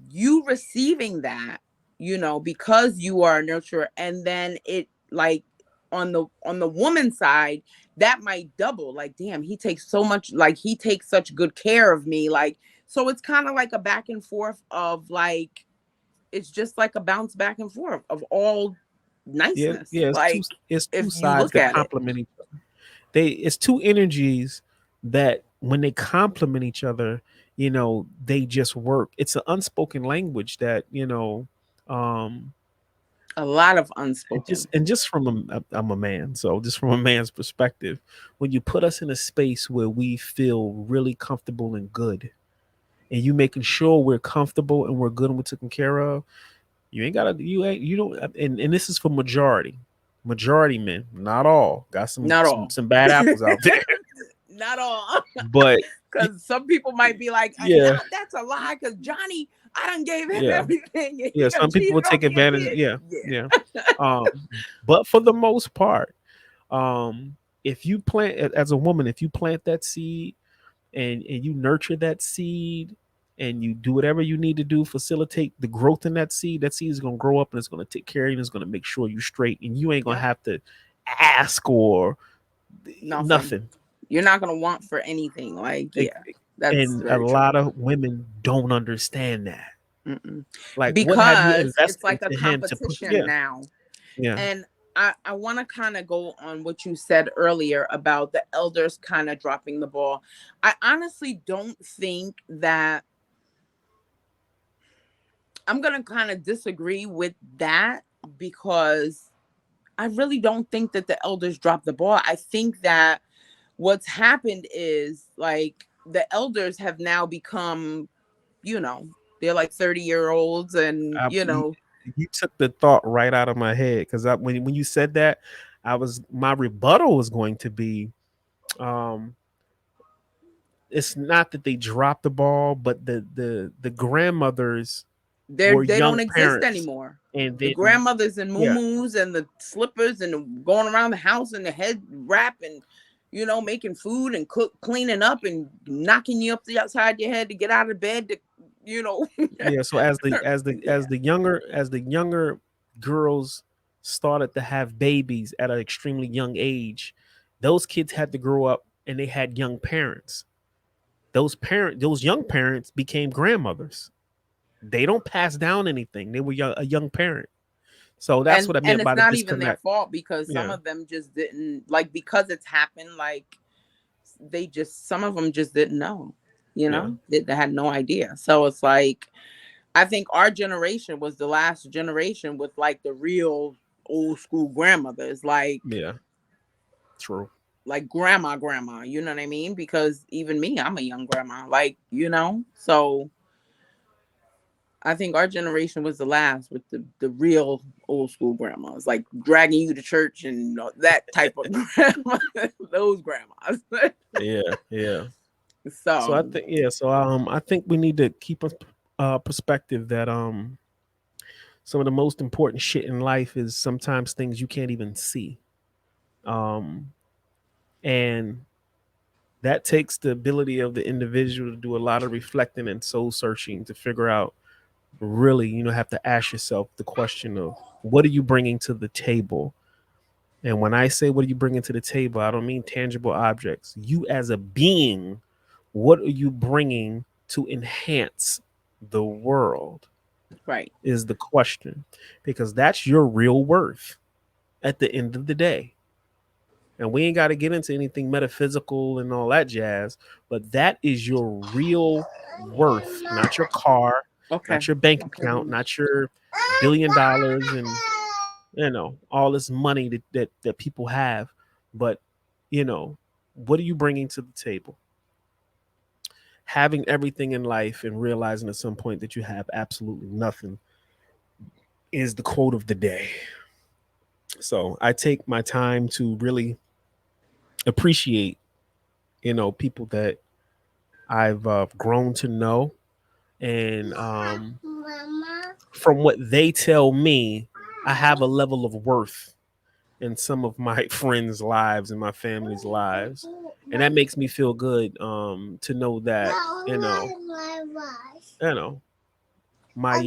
you receiving that, because you are a nurturer, and then it like on the woman side, that might double. Like, damn, he takes so much, like he takes such good care of me. Like, so it's kind of like a back and forth of like, it's just like a bounce back and forth of all Yeah, niceness. yeah. Like, It's if two you sides look that at it. complement each other. It's two energies that when they complement each other, they just work. It's an unspoken language that um A lot of and just unspoken. and just from I'm a man, so just from a man's perspective, when you put us in a space where we feel really comfortable and good, and you making sure we're comfortable and we're good and we're taken care of, you ain't gotta you ain't you don't and this is for majority men, not all. Got some Not some all. some bad apples out there. Not all. But Because some people might be like, yeah, that's a lie. Because Johnny, I done gave him yeah, everything, and he yeah. done Some people cheated will on take me advantage. again. Yeah, Yeah. yeah. Um, but for the most part, um, if you plant as a woman, if you plant that seed and you nurture that seed and you do whatever you need to do, facilitate the growth in that seed is gonna grow up and it's gonna take care of you and it's gonna make sure you straight and you ain't gonna Yep. have to ask or Nothing. nothing. You're not gonna want for anything. Like, It- yeah, that's and a very true. lot of women don't understand that. Mm-mm. Like, what have you Because it's invested like a into him to put? competition Yeah, now. yeah. And I want to kind of go on what you said earlier about the elders kind of dropping the ball. I honestly don't think that I'm going to kind of disagree with that, because I really don't think that the elders dropped the ball. I think that what's happened is like the elders have now become, you know, they're like 30-year-olds, and, I, you took the thought right out of my head because when you said that, my rebuttal was going to be, um, it's not that they dropped the ball, but the grandmothers were they don't young exist parents, anymore. and The then grandmothers and yeah, moo and the slippers and going around the house and the head wrap and, making food and cleaning up and knocking you up the outside your head to get out of bed to, you know. yeah. So Yeah. as the younger girls started to have babies at an extremely young age, those kids had to grow up and they had young parents. Those young parents became grandmothers. They don't pass down anything. They were a young parent. So that's and what I and meant it's by the not even their disconnect. fault, because some Yeah, of them just didn't, like, because it's happened, like, some of them just didn't know, yeah, they had no idea. So it's like, I think our generation was the last generation with like the real old school grandmothers, yeah. True. like grandma, you know what I mean? Because even me, I'm a young grandma, like, so I think our generation was the last with the real old school grandmas, like dragging you to church and that type of grandma, those grandmas. Yeah, yeah. So I So think I think we need to keep a perspective that some of the most important shit in life is sometimes things you can't even see. Um, and that takes the ability of the individual to do a lot of reflecting and soul searching to figure out really, have to ask yourself the question of what are you bringing to the table. And when I say what are you bringing to the table, I don't mean tangible objects. You as a being, what are you bringing to enhance the world right. is the question, because that's your real worth at the end of the day. And we ain't got to get into anything metaphysical and all that jazz, but that is your real worth, not your car, Okay. not your bank Okay, account, honey. not your $1 billion and all this money that people have, but what are you bringing to the table? Having everything in life and realizing at some point that you have absolutely nothing is the quote of the day. So I take my time to really appreciate people that I've grown to know, and from what they tell me, I have a level of worth in some of my friends' lives and my family's lives, and that makes me feel good to know that you know my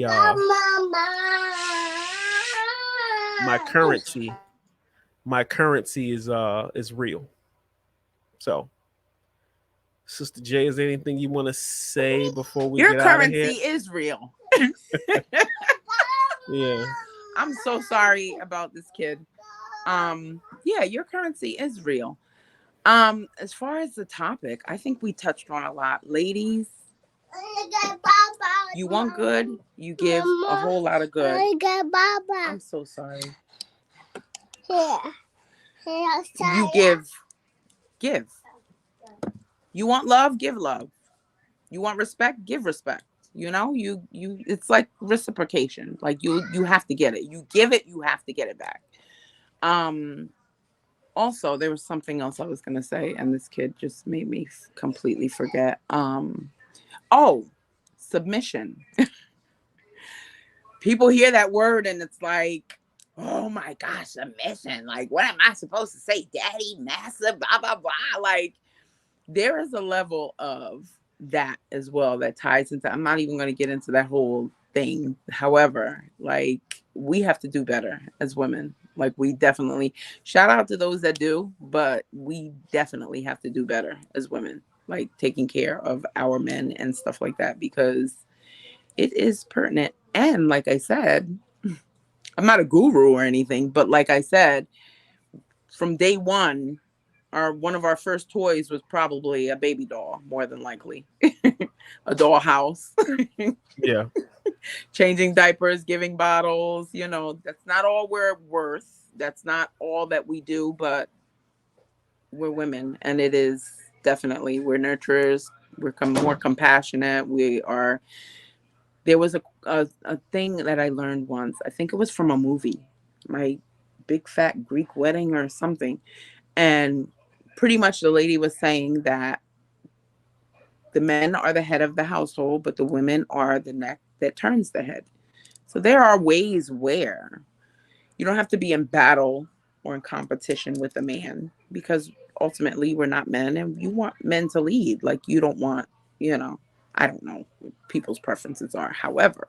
my currency is real. So, Sister J, is there anything you want to say before we Your get out of here? currency is real. Yeah. I'm so sorry about this kid. Yeah, your currency is real. As far as the topic, I think we touched on a lot. Ladies, you want good, you give a whole lot of good. I'm so sorry. You give. You want love, give love. You want respect, give respect. You it's like reciprocation. Like you have to get it. You give it, you have to get it back. Um Also, there was something else I was going to say, and this kid just made me completely forget. Oh, submission. People hear that word and it's like, oh my gosh, submission. Like, what am I supposed to say? Daddy, master, blah, blah, blah. Like, there is a level of that as well that ties into, I'm not even going to get into that whole thing. However, like, we have to do better as women. Like, we definitely, shout out to those that do, but we definitely have to do better as women, like taking care of our men and stuff like that, because it is pertinent. And like I said, I'm not a guru or anything, but like I said, from day one, one of our first toys was probably a baby doll, more than likely. A dollhouse. Yeah. Changing diapers, giving bottles, that's not all we're worth. That's not all that we do, but we're women, and it is definitely, we're nurturers, we're more compassionate. There was a thing that I learned once. I think it was from a movie, My Big Fat Greek Wedding or something. And pretty much the lady was saying that the men are the head of the household, but the women are the neck that turns the head. So there are ways where you don't have to be in battle or in competition with a man, because ultimately we're not men and you want men to lead. Like, you don't want, I don't know what people's preferences are. However,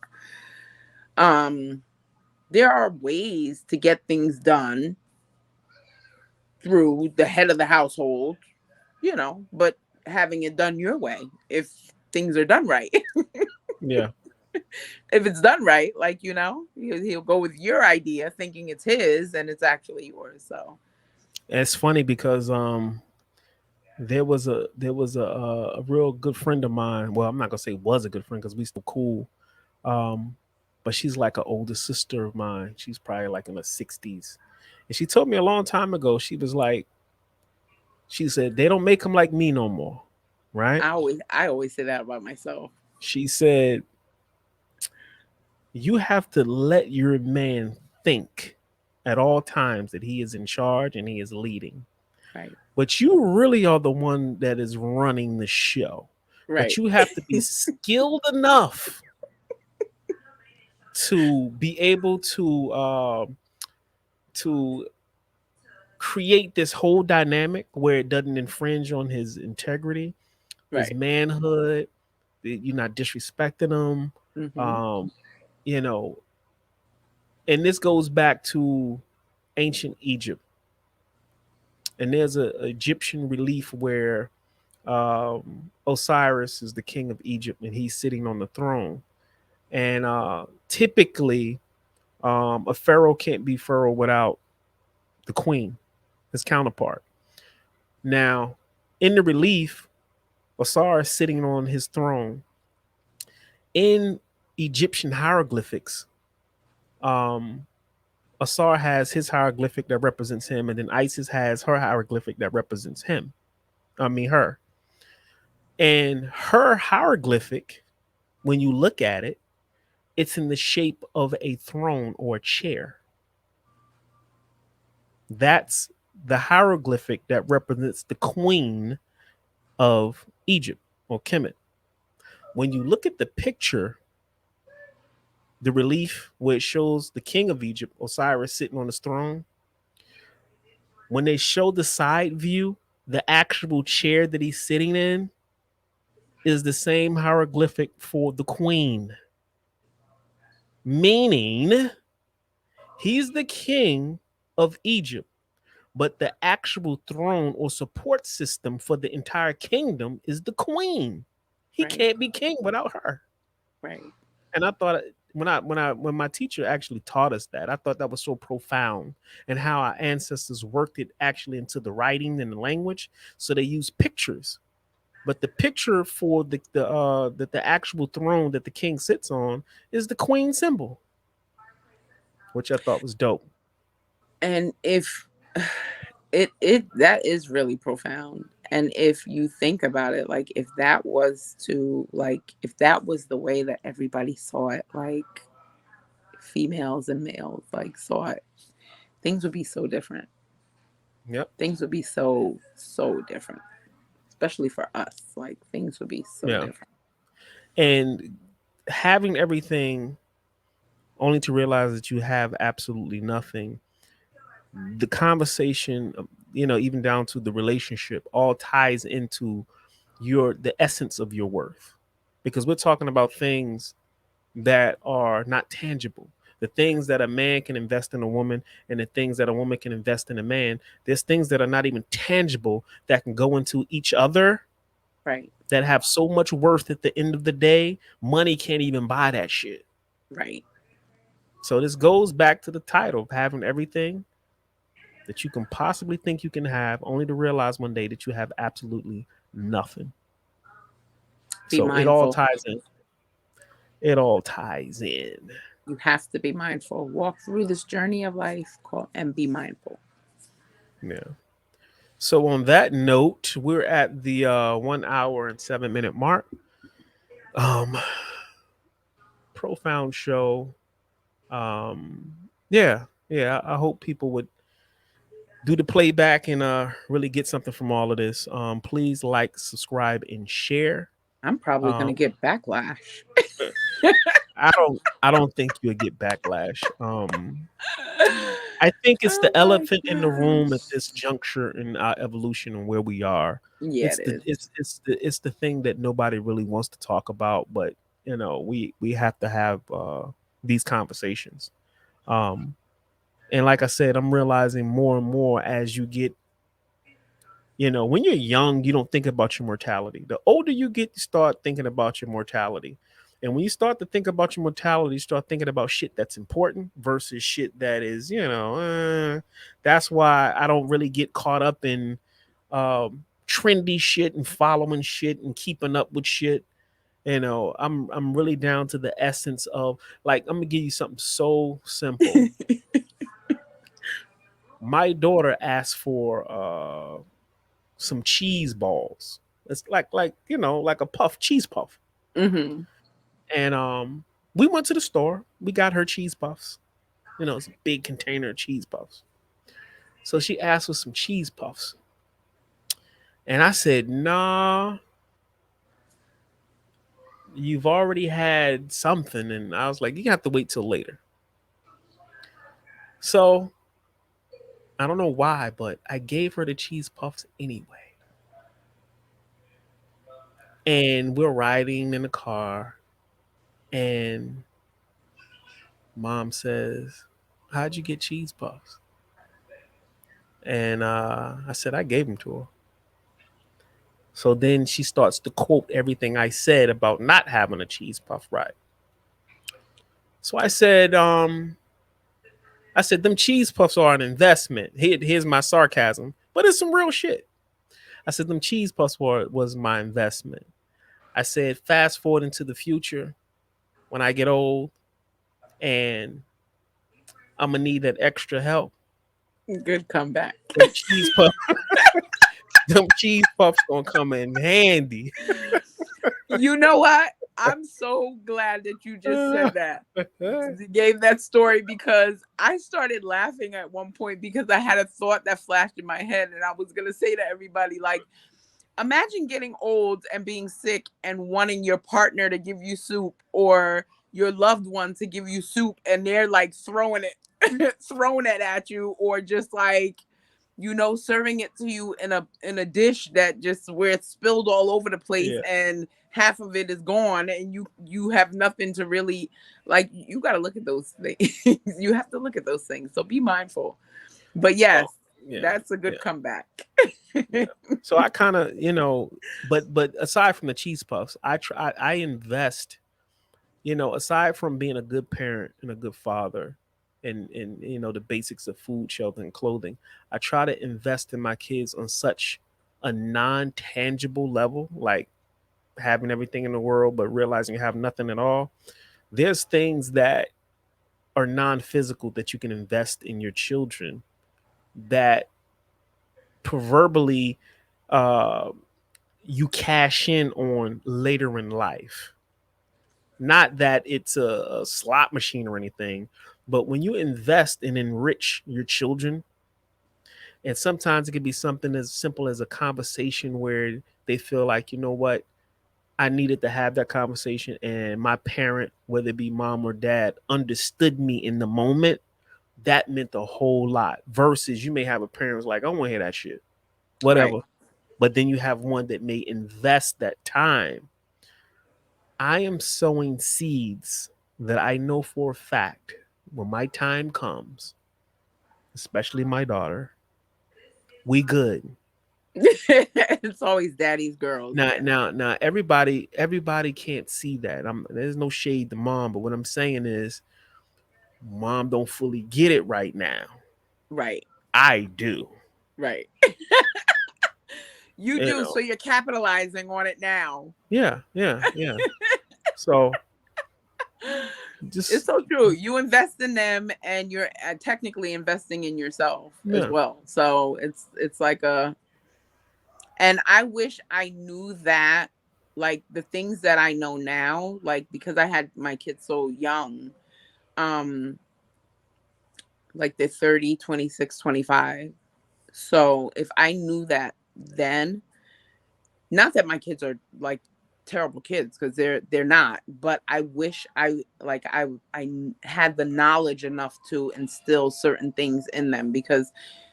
um, there are ways to get things done through the head of the household, but having it done your way if things are done right. Yeah. If it's done right, like, he'll go with your idea thinking it's his and it's actually yours. So It's funny because there was a real good friend of mine. Well, I'm not gonna say was a good friend because we still cool. Um, but she's like an older sister of mine. She's probably like in her 60s, and she told me a long time ago. She said they don't make them like me no more, right? I always say that about myself. She said you have to let your man think at all times that he is in charge and he is leading. Right. But you really are the one that is running the show. But Right. you have to be skilled enough to be able to create this whole dynamic where it doesn't infringe on his integrity, his Right. manhood. You're not disrespecting him. Hmm. Um, you know, and this goes back to ancient Egypt. And there's a Egyptian relief where Osiris is the king of Egypt and he's sitting on the throne. And typically, a pharaoh can't be pharaoh without the queen, his counterpart. Now, in the relief, Osiris sitting on his throne. In Egyptian hieroglyphics, um, Asar has his hieroglyphic that represents him, and then Isis has her hieroglyphic that represents him. I mean her. And her hieroglyphic, when you look at it, it's in the shape of a throne or a chair. That's the hieroglyphic that represents the queen of Egypt or Kemet. When you look at the picture, the relief where it shows the king of Egypt, Osiris, sitting on his throne, when they show the side view, the actual chair that he's sitting in is the same hieroglyphic for the queen, meaning he's the king of Egypt, but the actual throne or support system for the entire kingdom is the queen. He Right. can't be king without her. Right. And I thought when my teacher actually taught us that, I thought that was so profound, and how our ancestors worked it actually into the writing and the language. So they use pictures, but the picture for the actual throne that the king sits on is the queen symbol, which I thought was dope. And if it that is really profound. And if you think about it, like if that was to like if that was the way that everybody saw it, like females and males like saw it, things would be so different. Yep. Things would be so different. Especially for us. Like things would be so Yeah. different. And having everything only to realize that you have absolutely nothing. The conversation, even down to the relationship, all ties into the essence of your worth, because we're talking about things that are not tangible. The things that a man can invest in a woman and the things that a woman can invest in a man, there's things that are not even tangible that can go into each other, Right. that have so much worth at the end of the day. Money can't even buy that shit. Right. So this goes back to the title of having everything that you can possibly think you can have, only to realize one day that you have absolutely nothing. Be So it all mindful. ties in. It all ties in. You have to be mindful. Walk through this journey of life and be mindful. Yeah. So on that note, we're at the 1 hour and 7 minute mark. Profound show. Yeah. I hope people would do the playback and really get something from all of this. Please like, subscribe, and share. I'm probably going to Um, get backlash. I don't think you'll get backlash. I think it's the Oh my elephant in the room at gosh. this juncture in our evolution and where we are. Yeah, It's it the is. it's the thing that nobody really wants to talk about, but we have to have these conversations. Um, and like I said, I'm realizing more and more as you get, when you're young, you don't think about your mortality. The older you get, you start thinking about your mortality. And when you start to think about your mortality, you start thinking about shit that's important versus shit that is, that's why I don't really get caught up in trendy shit and following shit and keeping up with shit. I'm really down to the essence of, like, I'm gonna give you something so simple. My daughter asked for some cheese balls. It's like like a puff, cheese puff. Mm-hmm. And we went to the store. We got her cheese puffs. It's a big container of cheese puffs. So she asked for some cheese puffs. And I said, "Nah, you've already had something." And I was like, "You have to wait till later." So I don't know why, but I gave her the cheese puffs anyway. And we're riding in the car, and mom says, "How'd you get cheese puffs?" And I said, "I gave them to her." So then she starts to quote everything I said about not having a cheese puff, right? So I said, them cheese puffs are an investment. Here's my sarcasm, but it's some real shit. I said them cheese puffs was my investment. I said fast forward into the future when I get old and I'm gonna need that extra help. Good comeback. Them cheese puffs, them cheese puffs gonna come in handy. You know what? I'm so glad that you just said that. Gave that story because I started laughing at one point because I had a thought that flashed in my head and I was going to say to everybody like imagine getting old and being sick and wanting your partner to give you soup or your loved one to give you soup and they're like throwing it throwing it at you or just like serving it to you in a dish that just where it's spilled all over the place Yeah, and half of it is gone and you have nothing to really like you got to look at those things. You have to look at those things. So be mindful. But so yes, yeah, that's a yeah, good comeback. yeah. So I kind of, but aside from the cheese puffs, I invest, aside from being a good parent and a good father and the basics of food, shelter, and clothing, I try to invest in my kids on such a non-tangible level, like having everything in the world but realizing you have nothing at all. There's things that are non-physical that you can invest in your children that proverbially uh, you cash in on later in life. Not that it's a slot machine or anything, but when you invest and enrich your children, and sometimes it could be something as simple as a conversation where they feel like, you know what, I needed to have that conversation, and my parent, whether it be mom or dad, understood me in the moment. That meant a whole lot. Versus you may have a parent who's like, I don't want to hear that shit, Right. whatever. But then you have one that may invest that time. I am sowing seeds that I know for a fact when my time comes, especially my daughter, we good. It's always daddy's girls. Now, Yeah. now, now, everybody can't see that. There's no shade to mom, but what I'm saying is, mom don't fully get it right now. Right. I do. Right. You You do. know. So you're capitalizing on it now. Yeah, yeah, yeah. So It's just so true. You invest in them and you're technically investing in yourself as yeah, well. So it's like a and I wish I knew that like the things that I know now like because I had my kids so young um like they're 30, 26, 25. So if I knew that then not that my kids are like terrible kids because they're not but I wish I had the knowledge enough to instill certain things in them because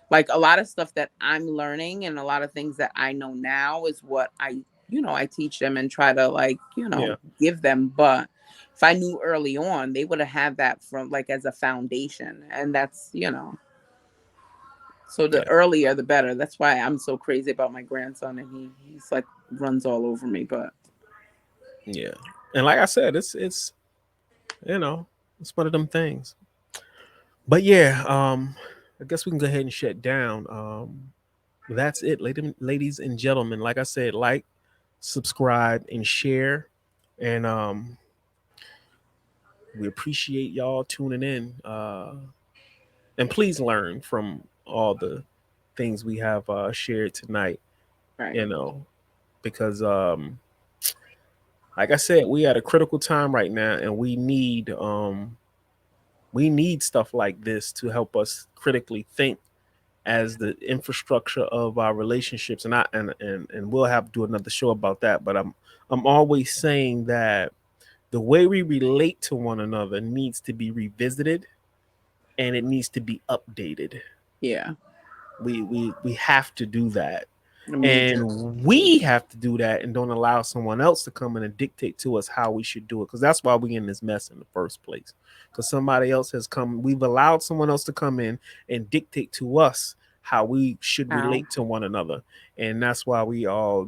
like a lot of stuff that I'm learning and a lot of things that I know now is what I teach them and try to like yeah, give them but if I knew early on they would have had that from like as a foundation and that's so the yeah, earlier the better. That's why I'm so crazy about my grandson and he's like runs all over me. But yeah. And like I said, it's you know, it's one of them things. But yeah, I guess we can go ahead and shut down. That's it, ladies and gentlemen. Like I said, like, subscribe, and share. And we appreciate y'all tuning in. And please learn from all the things we have shared tonight. right. You know, because like I said, we at a critical time right now, and we need stuff like this to help us critically think as the infrastructure of our relationships. And and we'll have to do another show about that. But I'm always saying that the way we relate to one another needs to be revisited and it needs to be updated. Yeah. We have to do that. A major. And we have to do that and don't allow someone else to come in and dictate to us how we should do it. Because that's why we in this mess in the first place. Because somebody else has come, we've allowed someone else to come in and dictate to us how we should How? relate to one another. And that's why we all,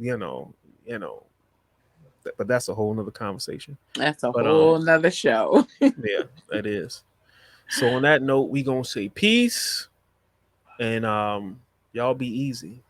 but that's a whole nother conversation. That's a But whole nother show. yeah, that is. So on that note, we gonna say peace and y'all be easy.